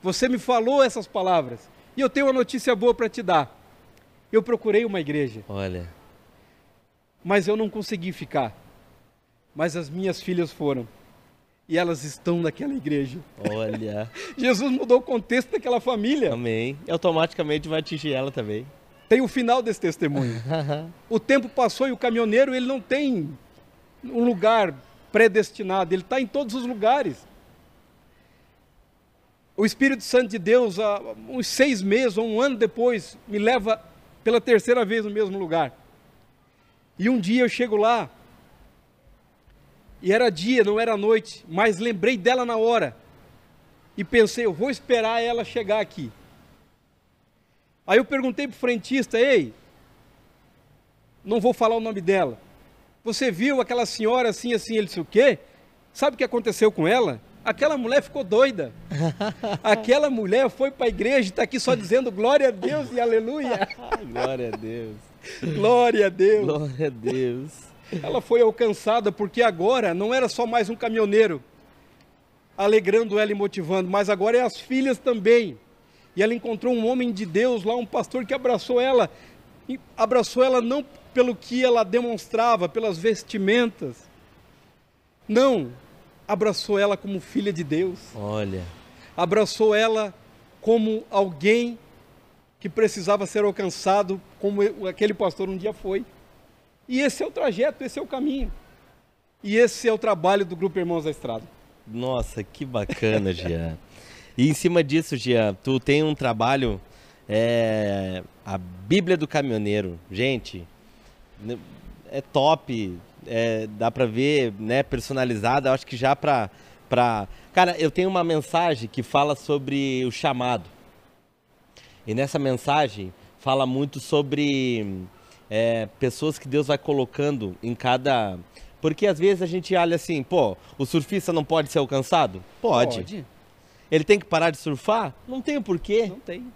B: Você me falou essas palavras. E eu tenho uma notícia boa para te dar. Eu procurei uma igreja.
A: Olha.
B: Mas eu não consegui ficar. Mas as minhas filhas foram. E elas estão naquela igreja.
A: Olha.
B: Jesus mudou o contexto daquela família.
A: Amém. E automaticamente vai atingir ela também.
B: Tem o final desse testemunho. O tempo passou e o caminhoneiro, ele não tem um lugar predestinado, ele está em todos os lugares. O Espírito Santo de Deus, há uns 6 meses ou um ano depois, me leva pela 3ª vez no mesmo lugar. E um dia eu chego lá E era dia, não era noite, mas lembrei dela na hora. E pensei, eu vou esperar ela chegar aqui. Aí eu perguntei para o frentista, ei, não vou falar o nome dela. Você viu aquela senhora assim, assim? Ele disse, o quê? Sabe o que aconteceu com ela? Aquela mulher ficou doida. Aquela mulher foi para a igreja e está aqui só dizendo glória a Deus e aleluia.
A: Glória a Deus.
B: Glória a Deus.
A: Glória a Deus.
B: Ela foi alcançada porque agora não era só mais um caminhoneiro alegrando ela e motivando, mas agora é as filhas também. E ela encontrou um homem de Deus lá, um pastor que abraçou ela não pelo que ela demonstrava, pelas vestimentas. Não, abraçou ela como filha de Deus.
A: Olha.
B: Abraçou ela como alguém que precisava ser alcançado, como aquele pastor um dia foi. E esse é o trajeto, esse é o caminho. E esse é o trabalho do Grupo Irmãos da Estrada.
A: Nossa, que bacana, Jean. E em cima disso, Jean, tu tem um trabalho, a Bíblia do Caminhoneiro. Gente, é top, dá pra ver, né, personalizada, acho que já pra... Cara, eu tenho uma mensagem que fala sobre o chamado. E nessa mensagem fala muito sobre pessoas que Deus vai colocando em cada... Porque às vezes a gente olha assim, pô, o surfista não pode ser alcançado? Pode. Ele tem que parar de surfar? Não tem o porquê.
B: Não tem.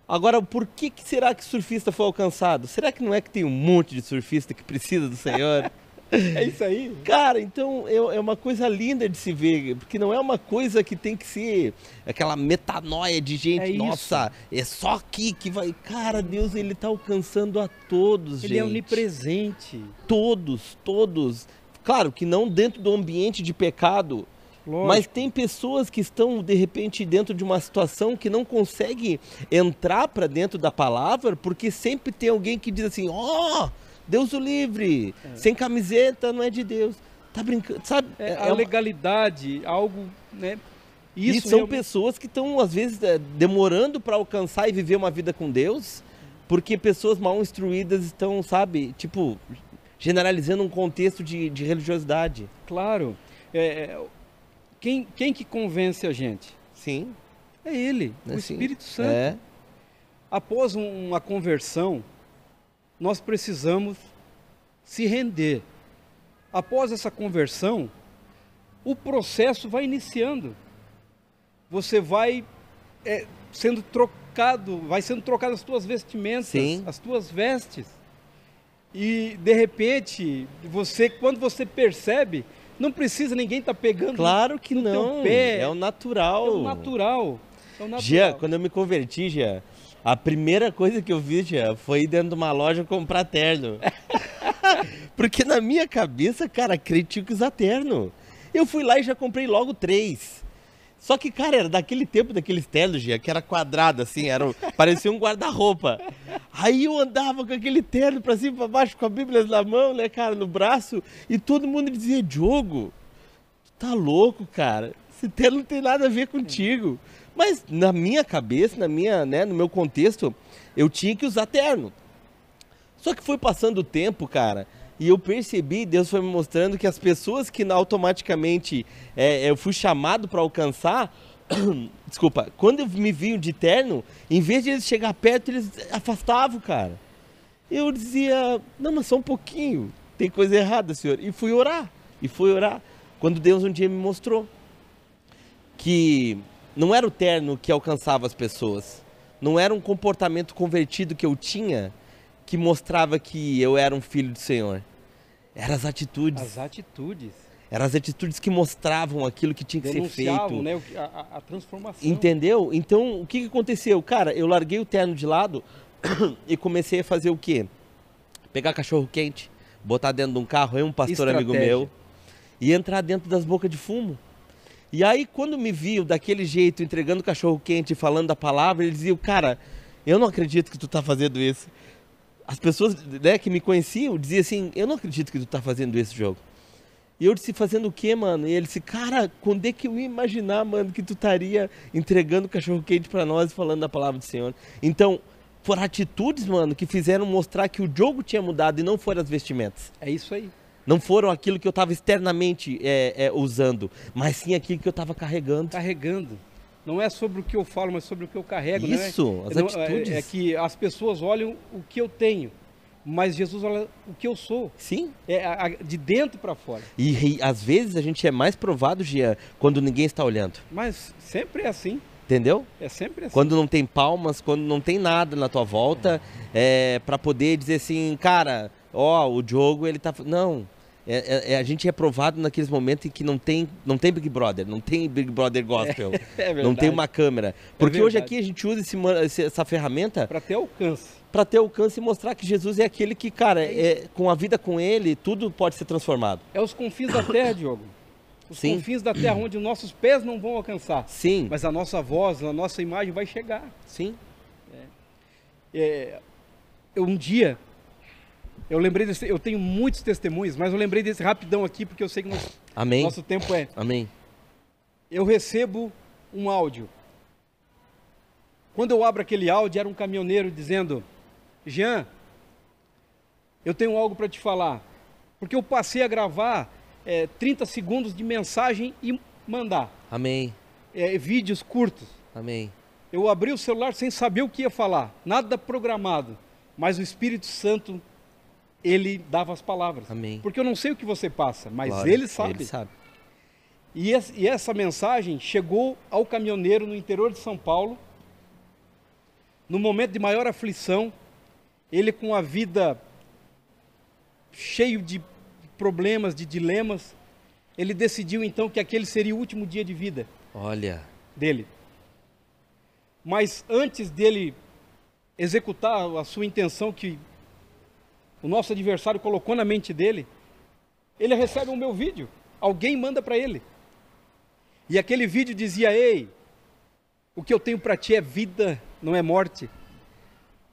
A: Agora, por que será que o surfista foi alcançado? Será que não é que tem um monte de surfista que precisa do Senhor?
B: É isso aí.
A: Cara, então é uma coisa linda de se ver, porque não é uma coisa que tem que ser aquela metanoia de gente, nossa, é só aqui que vai... Cara, Deus, Ele está alcançando a todos, gente.
B: Ele é onipresente.
A: Todos. Claro que não dentro do ambiente de pecado, lógico. Mas tem pessoas que estão, de repente, dentro de uma situação que não consegue entrar para dentro da palavra, porque sempre tem alguém que diz assim, Deus o livre, sem camiseta não é de Deus. Tá brincando, sabe?
B: A legalidade, algo, né?
A: Isso e são realmente... pessoas que estão, às vezes, demorando para alcançar e viver uma vida com Deus, porque pessoas mal instruídas estão, sabe, tipo, generalizando um contexto de religiosidade.
B: Claro. Quem que convence a gente?
A: Sim.
B: É Ele, o Espírito Santo. Após uma conversão, nós precisamos se render. Após essa conversão, o processo vai iniciando. Você vai sendo trocado as tuas vestimentas,
A: sim.
B: As tuas vestes. E, de repente, quando você percebe, não precisa ninguém estar pegando.
A: Claro que
B: no
A: não,
B: teu pé.
A: É o natural.
B: É o natural.
A: Jean, quando eu me converti, Jean, a primeira coisa que eu vi, Jean, foi ir dentro de uma loja comprar terno. Porque na minha cabeça, cara, crente tinha que usar terno. Eu fui lá e já comprei logo 3. Só que, cara, era daquele tempo, daqueles ternos, Jean, que era quadrado, assim, parecia um guarda-roupa. Aí eu andava com aquele terno pra cima e pra baixo, com a Bíblia na mão, né, cara, no braço, e todo mundo dizia, Diogo, tu tá louco, cara, esse terno não tem nada a ver contigo. Mas na minha cabeça, no meu contexto, eu tinha que usar terno. Só que foi passando o tempo, cara, e eu percebi, Deus foi me mostrando que as pessoas que automaticamente eu fui chamado para alcançar, desculpa, quando eu me viam de terno, em vez de eles chegar perto, eles afastavam, cara. Eu dizia, não, mas só um pouquinho, tem coisa errada, Senhor. E fui orar. Quando Deus um dia me mostrou que não era o terno que alcançava as pessoas, não era um comportamento convertido que eu tinha que mostrava que eu era um filho do Senhor. Eram as atitudes.
B: As atitudes.
A: Eram as atitudes que mostravam aquilo que tinha que ser feito.
B: Né, a transformação.
A: Entendeu? Então, o que aconteceu? Cara, eu larguei o terno de lado e comecei a fazer o quê? Pegar cachorro quente, botar dentro de um carro, um pastor amigo meu, e entrar dentro das bocas de fumo. E aí, quando me viu daquele jeito, entregando cachorro quente e falando da palavra, eles diziam, cara, eu não acredito que tu tá fazendo isso. As pessoas, né, que me conheciam diziam assim, eu não acredito que tu tá fazendo esse jogo. E eu disse, fazendo o quê, mano? E ele disse, cara, quando é que eu ia imaginar, mano, que tu estaria entregando cachorro quente pra nós e falando da palavra do Senhor? Então, foram atitudes, mano, que fizeram mostrar que o jogo tinha mudado e não foram as vestimentas.
B: É isso aí.
A: Não foram aquilo que eu estava externamente usando, mas sim aquilo que eu estava carregando.
B: Carregando. Não é sobre o que eu falo, mas sobre o que eu carrego.
A: Isso, as atitudes.
B: É que as pessoas olham o que eu tenho, mas Jesus olha o que eu sou.
A: Sim.
B: De dentro para fora.
A: E às vezes a gente é mais provado, Jean, quando ninguém está olhando.
B: Mas sempre é assim.
A: Entendeu?
B: É sempre assim.
A: Quando não tem palmas, quando não tem nada na tua volta, para poder dizer assim, cara, ó, o Diogo, ele tá... Não, a gente é provado naqueles momentos em que não tem Big Brother, não tem Big Brother Gospel, não tem uma câmera. Porque hoje aqui a gente usa essa ferramenta...
B: Para ter alcance.
A: Para ter alcance e mostrar que Jesus é aquele que, cara, com a vida com ele, tudo pode ser transformado.
B: É os confins da terra, Diogo. Os
A: Sim.
B: confins da terra, onde os nossos pés não vão alcançar.
A: Sim.
B: Mas a nossa voz, a nossa imagem vai chegar.
A: Sim.
B: Um dia, eu lembrei desse, eu tenho muitos testemunhos, mas eu lembrei desse rapidão aqui, porque eu sei que nosso tempo é.
A: Amém.
B: Eu recebo um áudio. Quando eu abro aquele áudio, era um caminhoneiro dizendo: Jean, eu tenho algo para te falar. Porque eu passei a gravar 30 segundos de mensagem e mandar.
A: Amém.
B: Vídeos curtos.
A: Amém.
B: Eu abri o celular sem saber o que ia falar, nada programado, mas o Espírito Santo, ele dava as palavras.
A: Amém.
B: Porque eu não sei o que você passa, mas
A: Glória,
B: ele sabe.
A: Ele sabe.
B: E essa mensagem chegou ao caminhoneiro no interior de São Paulo, no momento de maior aflição, ele com a vida cheio de problemas, de dilemas, ele decidiu então que aquele seria o último dia de vida.
A: Olha.
B: Dele. Mas antes dele executar a sua intenção que o nosso adversário colocou na mente dele, ele recebe o meu vídeo. Alguém manda para ele. E aquele vídeo dizia: ei, o que eu tenho para ti é vida, não é morte.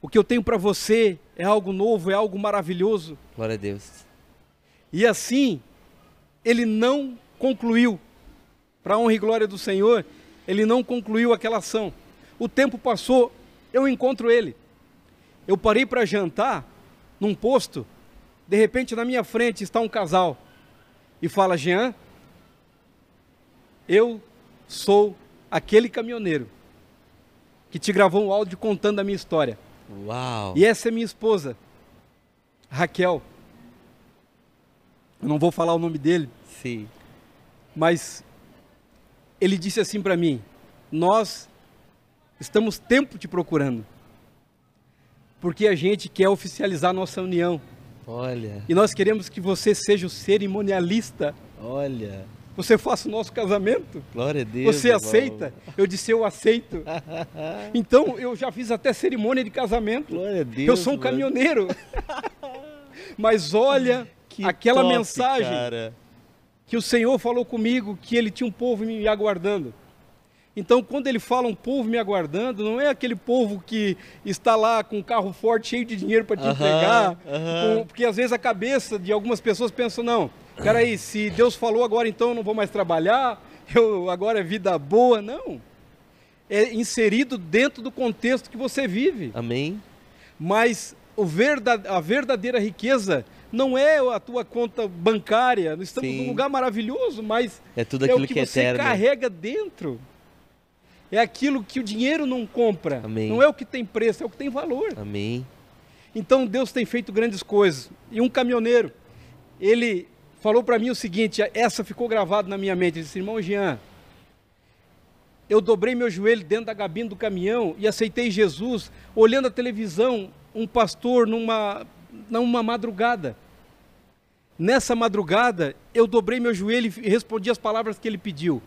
B: O que eu tenho para você é algo novo, é algo maravilhoso.
A: Glória a Deus.
B: E assim, ele não concluiu, para a honra e glória do Senhor, ele não concluiu aquela ação. O tempo passou, eu encontro ele. Eu parei para jantar num posto, de repente na minha frente está um casal e fala: Jean, eu sou aquele caminhoneiro que te gravou um áudio contando a minha história.
A: Uau!
B: E essa é minha esposa, Raquel. Eu não vou falar o nome dele.
A: Sim.
B: Mas ele disse assim para mim: nós estamos tempo te procurando, porque a gente quer oficializar nossa união.
A: Olha.
B: E nós queremos que você seja o cerimonialista.
A: Olha.
B: Você faça o nosso casamento.
A: Glória a Deus.
B: Você aceita? Eu disse: eu aceito. Então eu já fiz até cerimônia de casamento.
A: Glória a Deus.
B: Eu sou um caminhoneiro. Mas olha aquela
A: top,
B: mensagem,
A: cara,
B: que o Senhor falou comigo, que ele tinha um povo me aguardando. Então, quando ele fala um povo me aguardando, não é aquele povo que está lá com um carro forte, cheio de dinheiro para te entregar, porque às vezes a cabeça de algumas pessoas pensa: não, peraí, se Deus falou agora, então eu não vou mais trabalhar, agora é vida boa. Não, é inserido dentro do contexto que você vive.
A: Amém.
B: Mas a verdadeira riqueza não é a tua conta bancária. Nós estamos num lugar maravilhoso, mas
A: é tudo aquilo
B: o que
A: é
B: você
A: eterno.
B: carrega dentro. É aquilo que o dinheiro não compra.
A: Amém.
B: Não é o que tem preço, é o que tem valor.
A: Amém.
B: Então Deus tem feito grandes coisas. E um caminhoneiro, ele falou para mim o seguinte, essa ficou gravada na minha mente. Ele disse: irmão Jean, eu dobrei meu joelho dentro da gabine do caminhão e aceitei Jesus olhando a televisão, um pastor numa madrugada. Nessa madrugada, eu dobrei meu joelho e respondi as palavras que ele pediu.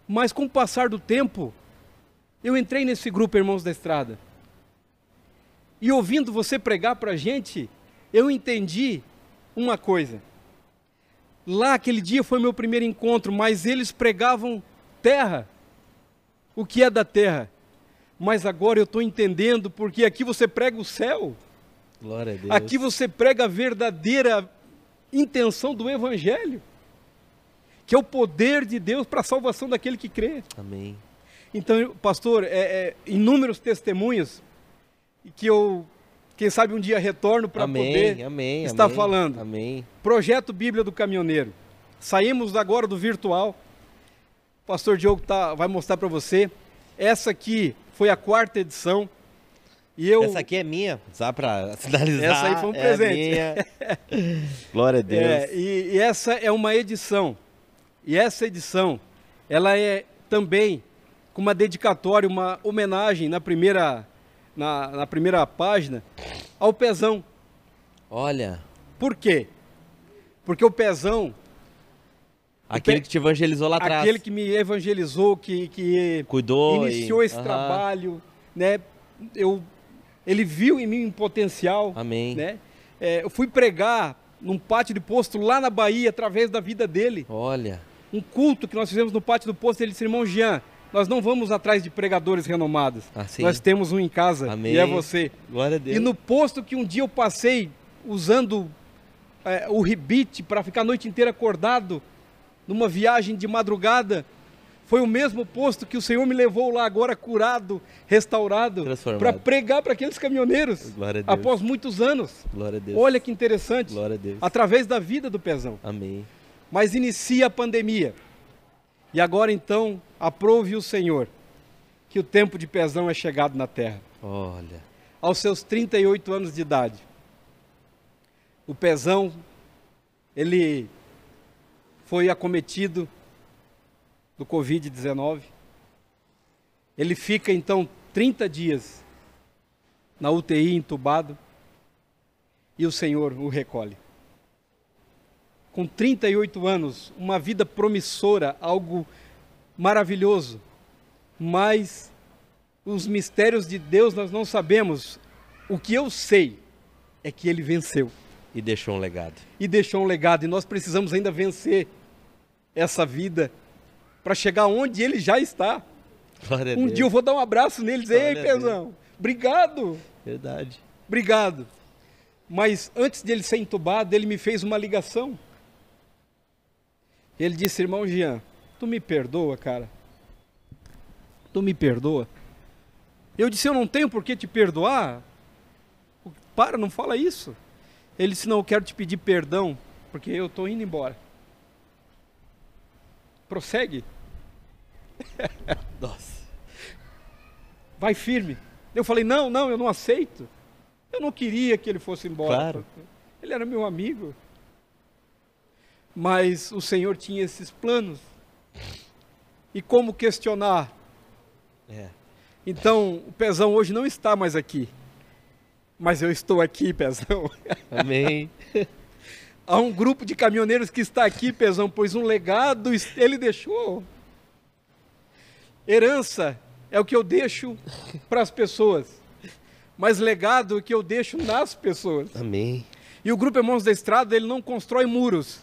B: Mas com o passar do tempo, eu entrei nesse grupo Irmãos da Estrada. E ouvindo você pregar para a gente, eu entendi uma coisa. Lá aquele dia foi meu primeiro encontro, mas eles pregavam terra. O que é da terra? Mas agora eu estou entendendo, porque aqui você prega o céu.
A: Glória a Deus.
B: Aqui você prega a verdadeira intenção do Evangelho, que é o poder de Deus para a salvação daquele que crê.
A: Amém.
B: Então, pastor, inúmeros testemunhos que eu Quem sabe um dia retorno para poder estar falando.
A: Amém.
B: Projeto Bíblia do Caminhoneiro. Saímos agora do virtual. O pastor Diogo vai mostrar para você. Essa aqui foi a 4ª edição.
A: Essa aqui é minha, só para sinalizar.
B: Essa aí foi um presente.
A: Minha. Glória a Deus.
B: E essa é uma edição. E essa edição, ela é também com uma dedicatória, uma homenagem na primeira página ao Pezão.
A: Olha.
B: Por quê? Porque o Pezão...
A: Aquele que te evangelizou lá atrás.
B: Aquele que me evangelizou, que
A: cuidou,
B: iniciou esse trabalho, né? Ele viu em mim um potencial.
A: Amém.
B: Né? Eu fui pregar num pátio de posto lá na Bahia, através da vida dele.
A: Olha.
B: Um culto que nós fizemos no pátio do posto, ele disse: irmão Jean, nós não vamos atrás de pregadores renomados. Nós temos um em casa.
A: Amém.
B: E é você.
A: Glória a Deus.
B: E no posto que um dia eu passei, usando o ribite para ficar a noite inteira acordado, numa viagem de madrugada, foi o mesmo posto que o Senhor me levou lá agora curado, restaurado, para pregar para aqueles caminhoneiros.
A: Glória a Deus.
B: Após muitos anos.
A: Glória a Deus.
B: Olha que interessante.
A: Glória a Deus.
B: Através da vida do Pezão.
A: Amém.
B: Mas inicia a pandemia. E agora então, aprove o Senhor que o tempo de Pezão é chegado na terra.
A: Olha.
B: Aos seus 38 anos de idade. O Pezão, ele foi acometido do Covid-19. Ele fica, então, 30 dias na UTI, entubado, e o Senhor o recolhe. Com 38 anos, uma vida promissora, algo maravilhoso, mas os mistérios de Deus nós não sabemos. O que eu sei é que ele venceu.
A: E deixou um legado.
B: E deixou um legado, e nós precisamos ainda vencer essa vida para chegar onde ele já está.
A: Glória a Deus.
B: Um dia eu vou dar um abraço nele e dizer: ei, Pezão, obrigado.
A: Verdade.
B: Obrigado. Mas antes de ele ser entubado, ele me fez uma ligação. Ele disse: irmão Jean, tu me perdoa, cara? Tu me perdoa? Eu disse: eu não tenho por que te perdoar. Para, não fala isso. Ele disse: não, eu quero te pedir perdão, porque eu estou indo embora. Prossegue.
A: Nossa.
B: Vai firme. Eu falei: não, eu não aceito. Eu não queria que ele fosse embora.
A: Claro.
B: Ele era meu amigo. Mas o Senhor tinha esses planos. E como questionar? Então, o Pezão hoje não está mais aqui. Mas eu estou aqui, Pezão.
A: Amém.
B: Há um grupo de caminhoneiros que está aqui, Pezão, pois um legado ele deixou. Herança é o que eu deixo para as pessoas, mas legado é o que eu deixo nas pessoas.
A: Amém.
B: E o Grupo Irmãos da Estrada, ele não constrói muros,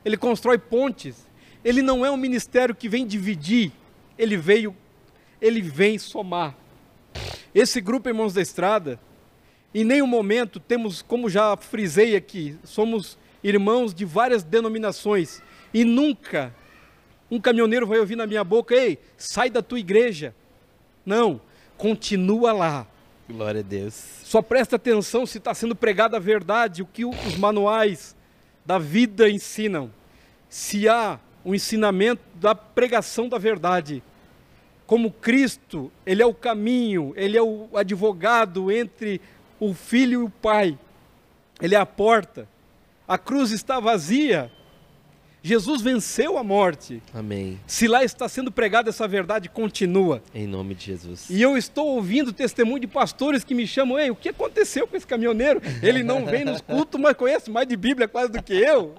B: ele constrói pontes. Ele não é um ministério que vem dividir, ele vem somar. Esse Grupo Irmãos da Estrada, em nenhum momento temos, como já frisei aqui, somos irmãos de várias denominações, e nunca um caminhoneiro vai ouvir na minha boca: ei, sai da tua igreja. Não, continua lá.
A: Glória a Deus.
B: Só presta atenção se está sendo pregada a verdade, o que os manuais da vida ensinam. Se há um ensinamento da pregação da verdade, como Cristo, ele é o caminho, ele é o advogado entre o Filho e o Pai, ele é a porta. A cruz está vazia, Jesus venceu a morte.
A: Amém.
B: Se lá está sendo pregada essa verdade, continua.
A: Em nome de Jesus.
B: E eu estou ouvindo testemunho de pastores que me chamam: ei, o que aconteceu com esse caminhoneiro? Ele não vem nos cultos, mas conhece mais de Bíblia quase do que eu.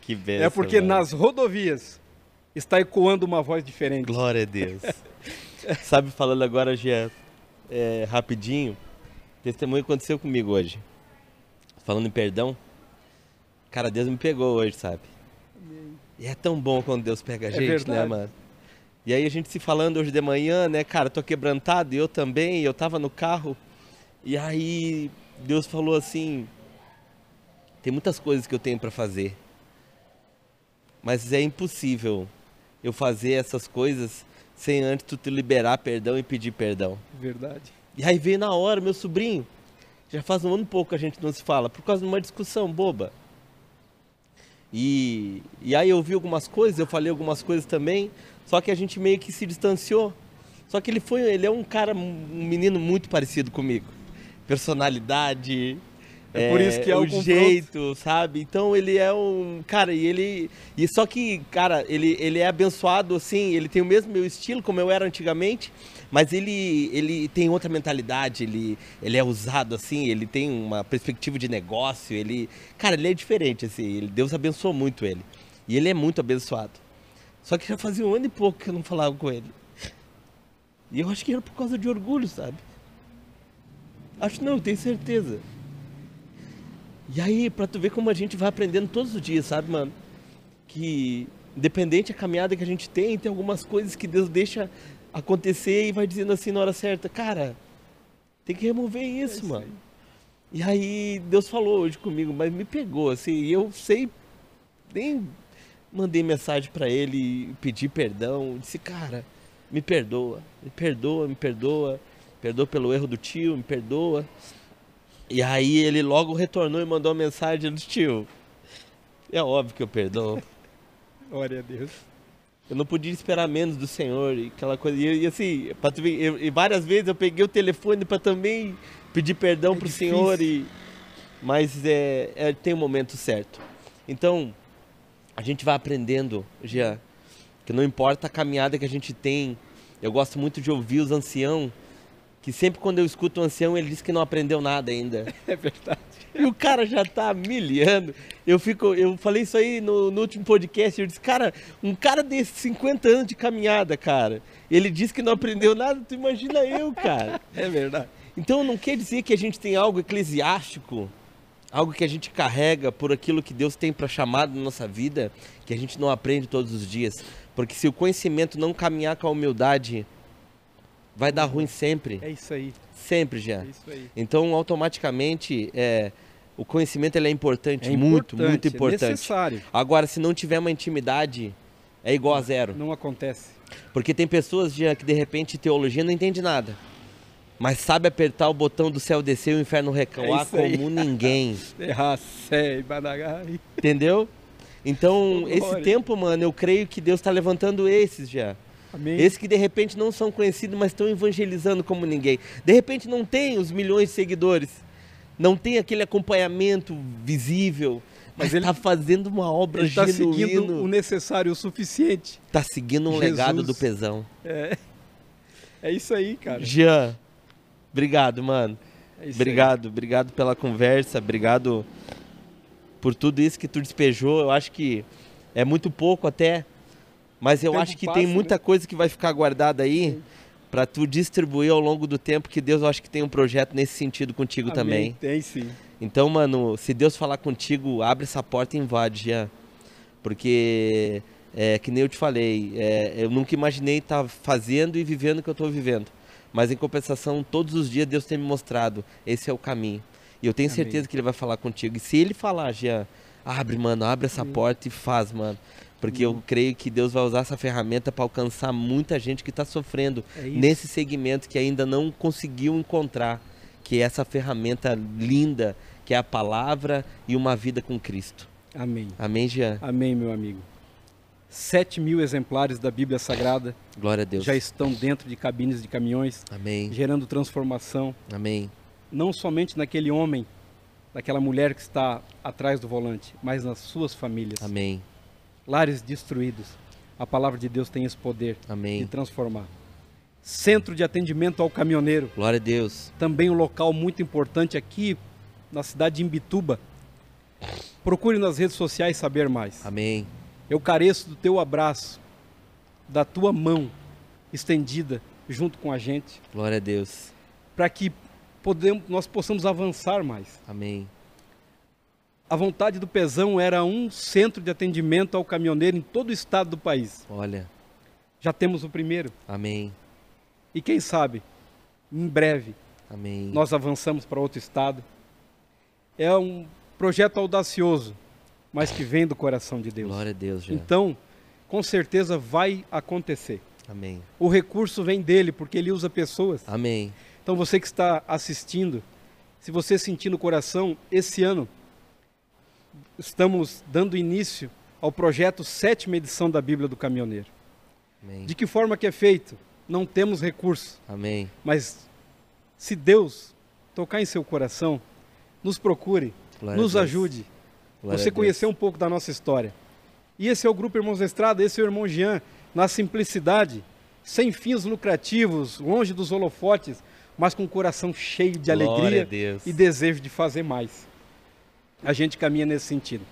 A: Que bênção.
B: É porque
A: mano,
B: nas rodovias está ecoando uma voz diferente.
A: Glória a Deus. Sabe, falando agora, Jean, rapidinho, testemunho aconteceu comigo hoje. Falando em perdão, cara, Deus me pegou hoje, sabe?
B: Amém.
A: E é tão bom quando Deus pega a gente,
B: verdade.
A: né, mano? E aí a gente se falando hoje de manhã, né, cara, tô quebrantado, e eu também, eu tava no carro, e aí Deus falou assim: tem muitas coisas que eu tenho para fazer, mas é impossível eu fazer essas coisas sem antes tu te liberar perdão e pedir perdão.
B: Verdade.
A: E aí veio na hora meu sobrinho, Já faz um ano e pouco que a gente não se fala, por causa de uma discussão boba. E aí eu vi algumas coisas, eu falei algumas coisas também, só que a gente meio que se distanciou. Só que ele é um cara, um menino muito parecido comigo. Personalidade,
B: É por isso que é o confronto.
A: jeito, sabe? Então ele é um cara, só que, cara, ele é abençoado assim, ele tem o mesmo meu estilo como eu era antigamente, mas ele tem outra mentalidade, ele é usado assim, ele tem uma perspectiva de negócio, cara, ele é diferente assim, Deus abençoou muito ele. E ele é muito abençoado. Só que já fazia um ano e pouco que eu não falava com ele. E eu acho que era por causa de orgulho, sabe? Acho não, eu tenho certeza. E aí, pra tu ver como a gente vai aprendendo todos os dias, sabe, mano? Que, independente da caminhada que a gente tem algumas coisas que Deus deixa acontecer e vai dizendo assim na hora certa, cara, tem que remover isso, mano. E aí, Deus falou hoje comigo, mas me pegou, assim, e eu sei, nem mandei mensagem pra ele, pedi perdão, disse, cara, me perdoa, me perdoa, me perdoa, perdoa pelo erro do tio, me perdoa. E aí ele logo retornou e mandou uma mensagem do tio. É óbvio que eu perdoo.
B: Glória a Deus.
A: Eu não podia esperar menos do Senhor e aquela coisa. E assim, pra tu ver, e várias vezes eu peguei o telefone para também pedir perdão pro
B: difícil.
A: Senhor. Mas tem um momento certo. Então, a gente vai aprendendo, Jean, que não importa a caminhada que a gente tem. Eu gosto muito de ouvir os anciãos, que sempre quando eu escuto um ancião, ele diz que não aprendeu nada ainda.
B: É verdade.
A: E o cara já tá há 1000 anos. Eu falei isso aí no último podcast, eu disse, cara, um cara desses 50 anos de caminhada, cara, ele diz que não aprendeu nada, tu imagina eu, cara.
B: É verdade.
A: Então não quer dizer que a gente tem algo eclesiástico, algo que a gente carrega por aquilo que Deus tem para chamado na nossa vida, que a gente não aprende todos os dias. Porque se o conhecimento não caminhar com a humildade, vai dar ruim sempre.
B: É isso aí.
A: Sempre, já.
B: É isso aí.
A: Então, automaticamente, o conhecimento ele é importante,
B: É
A: muito importante.
B: É necessário.
A: Agora, se não tiver uma intimidade, é igual a zero.
B: Não acontece.
A: Porque tem pessoas já que, de repente, teologia não entende nada. Mas sabe apertar o botão do céu descer e o inferno recuar como ninguém. Entendeu? Então, esse tempo, mano, eu creio que Deus está levantando esses já.
B: Amém.
A: Esses que de repente não são conhecidos, mas estão evangelizando como ninguém. De repente não tem os milhões de seguidores, não tem aquele acompanhamento visível, mas ele está fazendo uma obra
B: ele
A: genuína.
B: Está seguindo o necessário, o suficiente.
A: Está seguindo um legado do Pezão.
B: É isso aí, cara.
A: Jean, obrigado, mano.
B: É isso
A: obrigado pela conversa, obrigado por tudo isso que tu despejou. Eu acho que é muito pouco até. Mas eu acho que tem muita coisa que vai ficar guardada aí para tu distribuir ao longo do tempo, que Deus, eu acho que tem um projeto nesse sentido contigo também.
B: Tem sim.
A: Então, mano, se Deus falar contigo, abre essa porta e invade, Jean. Porque, que nem eu te falei, eu nunca imaginei estar fazendo e vivendo o que eu estou vivendo. Mas em compensação, todos os dias Deus tem me mostrado, esse é o caminho. E eu tenho certeza que Ele vai falar contigo. E se Ele falar, Jean, abre, mano, abre essa porta e faz, mano. Porque eu creio que Deus vai usar essa ferramenta para alcançar muita gente que está sofrendo nesse segmento que ainda não conseguiu encontrar, que é essa ferramenta linda, que é a palavra e uma vida com Cristo.
B: Amém.
A: Amém, Jean?
B: Amém, meu amigo. 7.000 exemplares da Bíblia Sagrada.
A: Glória a Deus.
B: Já estão dentro de cabines de caminhões.
A: Amém.
B: Gerando transformação.
A: Amém.
B: Não somente naquele homem, naquela mulher que está atrás do volante, mas nas suas famílias.
A: Amém.
B: Lares destruídos. A palavra de Deus tem esse poder
A: Amém.
B: de transformar. Centro de atendimento ao caminhoneiro.
A: Glória a Deus.
B: Também um local muito importante aqui na cidade de Imbituba. Procure nas redes sociais saber mais.
A: Amém.
B: Eu careço do teu abraço, da tua mão estendida junto com a gente.
A: Glória a Deus.
B: Para que nós possamos avançar mais.
A: Amém.
B: A vontade do Pezão era um centro de atendimento ao caminhoneiro em todo o estado do país.
A: Olha.
B: Já temos o primeiro.
A: Amém.
B: E quem sabe, em breve,
A: amém,
B: nós avançamos para outro estado. É um projeto audacioso, mas que vem do coração de Deus.
A: Glória a Deus, já.
B: Então, com certeza vai acontecer.
A: Amém.
B: O recurso vem dele, porque ele usa pessoas.
A: Amém.
B: Então você que está assistindo, Se você sentir no coração, esse ano estamos dando início ao projeto 7ª edição da Bíblia do Caminhoneiro.
A: Amém.
B: De que forma que é feito? Não temos recurso.
A: Amém.
B: Mas se Deus tocar em seu coração, nos procure,
A: Glória
B: nos
A: a Deus.
B: ajude.
A: Glória
B: Você
A: a Deus.
B: conhecer um pouco da nossa história. E esse é o Grupo Irmãos da Estrada, esse é o irmão Jean, na simplicidade, sem fins lucrativos, longe dos holofotes, mas com o coração cheio de
A: Glória a
B: alegria
A: Deus.
B: e desejo de fazer mais. A gente caminha nesse sentido.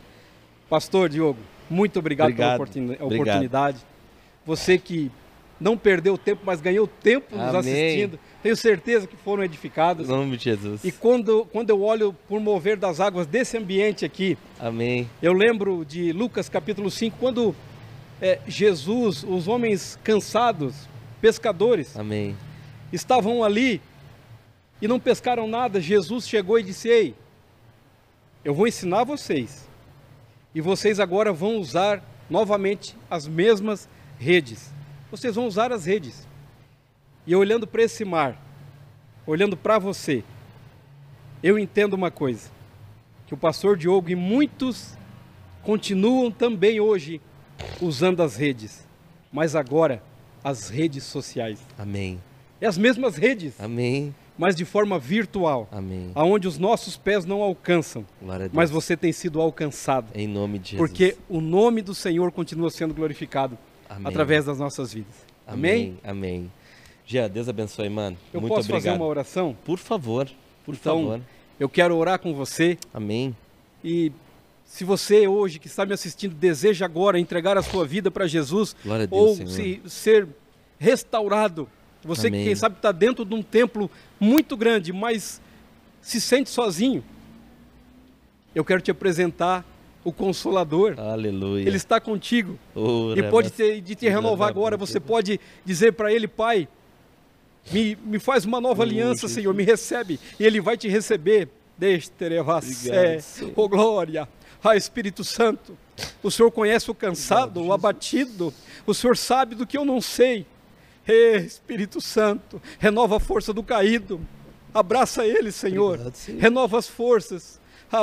B: Pastor Diogo, muito obrigado pela oportunidade. Você que não perdeu tempo, mas ganhou tempo nos
A: Amém.
B: assistindo. Tenho certeza que foram edificados.
A: Em nome de Jesus.
B: E quando eu olho por mover das águas desse ambiente aqui,
A: Amém.
B: eu lembro de Lucas capítulo 5, quando Jesus, os homens cansados, pescadores,
A: Amém.
B: estavam ali e não pescaram nada. Jesus chegou e disse: ei, eu vou ensinar vocês. E vocês agora vão usar novamente as mesmas redes. Vocês vão usar as redes. E eu olhando para esse mar, olhando para você, eu entendo uma coisa, que o pastor Diogo e muitos continuam também hoje usando as redes, mas agora as redes sociais.
A: Amém.
B: É as mesmas redes,
A: Amém.
B: mas de forma virtual,
A: Amém.
B: aonde os nossos pés não alcançam,
A: Glória a Deus.
B: mas você tem sido alcançado,
A: Em nome de Jesus.
B: porque o nome do Senhor continua sendo glorificado
A: Amém.
B: através das nossas vidas. Amém?
A: Amém. Jean, Deus abençoe, mano.
B: Eu
A: Muito
B: posso
A: obrigado.
B: fazer uma oração?
A: Por favor. Por
B: Então,
A: favor.
B: eu quero orar com você.
A: Amém.
B: E se você hoje que está me assistindo deseja agora entregar a sua vida para Jesus,
A: Glória a Deus,
B: ou
A: Senhor.
B: ser restaurado, você que
A: Amém.
B: quem sabe está dentro de um templo muito grande, mas se sente sozinho, eu quero te apresentar o Consolador.
A: Aleluia.
B: Ele está contigo
A: Ora,
B: e pode
A: mas-
B: te renovar agora. Você pode dizer para Ele: Pai, me faz uma nova aliança,
A: Jesus.
B: Senhor, me recebe, e Ele vai te receber.
A: Obrigado, Senhor.
B: Oh glória, Espírito Santo, o Senhor conhece o cansado, o abatido, o Senhor sabe do que eu não sei. Espírito Santo, renova a força do caído, abraça ele, Senhor,
A: Obrigado, Senhor.
B: renova as forças.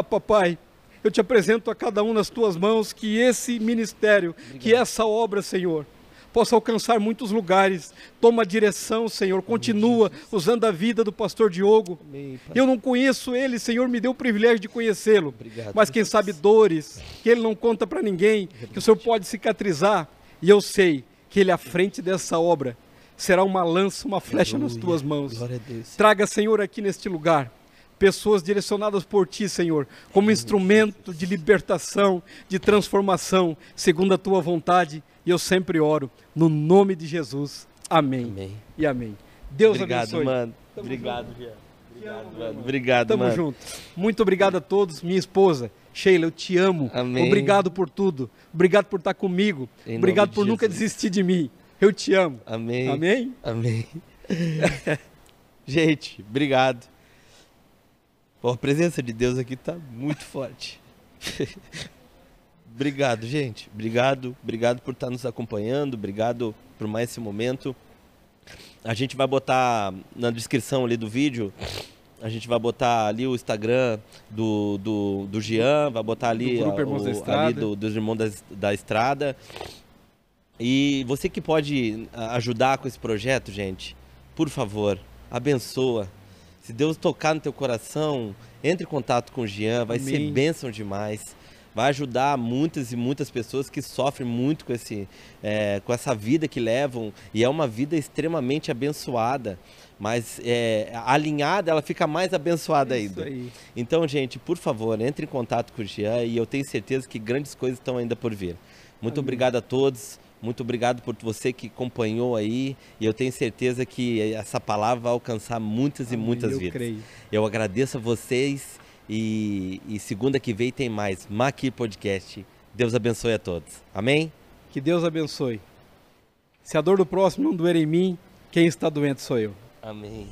B: Papai, eu te apresento a cada um nas tuas mãos, que esse ministério, que essa obra, Senhor, possa alcançar muitos lugares. Toma a direção, Senhor, continua usando a vida do pastor Diogo.
A: Amém, Pai.
B: Eu não conheço ele, Senhor, me deu o privilégio de conhecê-lo.
A: Obrigado,
B: Mas quem
A: Jesus.
B: sabe dores, que ele não conta para ninguém, que o Senhor pode cicatrizar. E eu sei que ele à frente dessa obra será uma lança, uma flecha nas
A: Aleluia.
B: tuas mãos.
A: Glória a Deus.
B: Traga, Senhor, aqui neste lugar pessoas direcionadas por Ti, Senhor, como instrumento de libertação, de transformação, segundo a Tua vontade. E eu sempre oro no nome de Jesus. Amém.
A: Amém.
B: E amém. Deus
A: Obrigado,
B: abençoe.
A: mano.
B: Tamo
A: Obrigado,
B: junto.
A: Jean.
B: Te amo,
A: Obrigado,
B: meu
A: mano.
B: irmão.
A: Obrigado,
B: Tamo
A: mano.
B: junto. Muito obrigado a todos. Minha esposa, Sheila, eu te amo.
A: Amém.
B: Obrigado por tudo. Obrigado por estar comigo.
A: Em
B: Obrigado
A: nome de
B: por nunca
A: Jesus.
B: desistir de mim. Eu te amo.
A: Amém.
B: Amém?
A: Amém. Gente, obrigado. Pô, a presença de Deus aqui tá muito forte. Obrigado, gente. Obrigado. Obrigado por estar nos acompanhando. Obrigado por mais esse momento. A gente vai botar na descrição ali do vídeo, a gente vai botar ali o Instagram do Jean, vai botar ali,
B: Do Grupo Irmãos da Estrada.
A: ali dos Irmãos da Estrada. E você que pode ajudar com esse projeto, gente, por favor, abençoa. Se Deus tocar no teu coração, entre em contato com o Jean, vai ser
B: Amém.
A: bênção demais. Vai ajudar muitas e muitas pessoas que sofrem muito com essa vida que levam. E é uma vida extremamente abençoada. Mas alinhada, ela fica mais abençoada
B: Isso
A: ainda.
B: aí.
A: Então, gente, por favor, entre em contato com o Jean e eu tenho certeza que grandes coisas estão ainda por vir. Muito
B: Amém.
A: obrigado a todos. Muito obrigado por você que acompanhou aí. E eu tenho certeza que essa palavra vai alcançar muitas e
B: Amém,
A: muitas
B: eu
A: vidas.
B: creio.
A: Eu agradeço a vocês e segunda que vem tem mais Maqui Podcast. Deus abençoe a todos. Amém?
B: Que Deus abençoe. Se a dor do próximo não doer em mim, quem está doente sou eu.
A: Amém.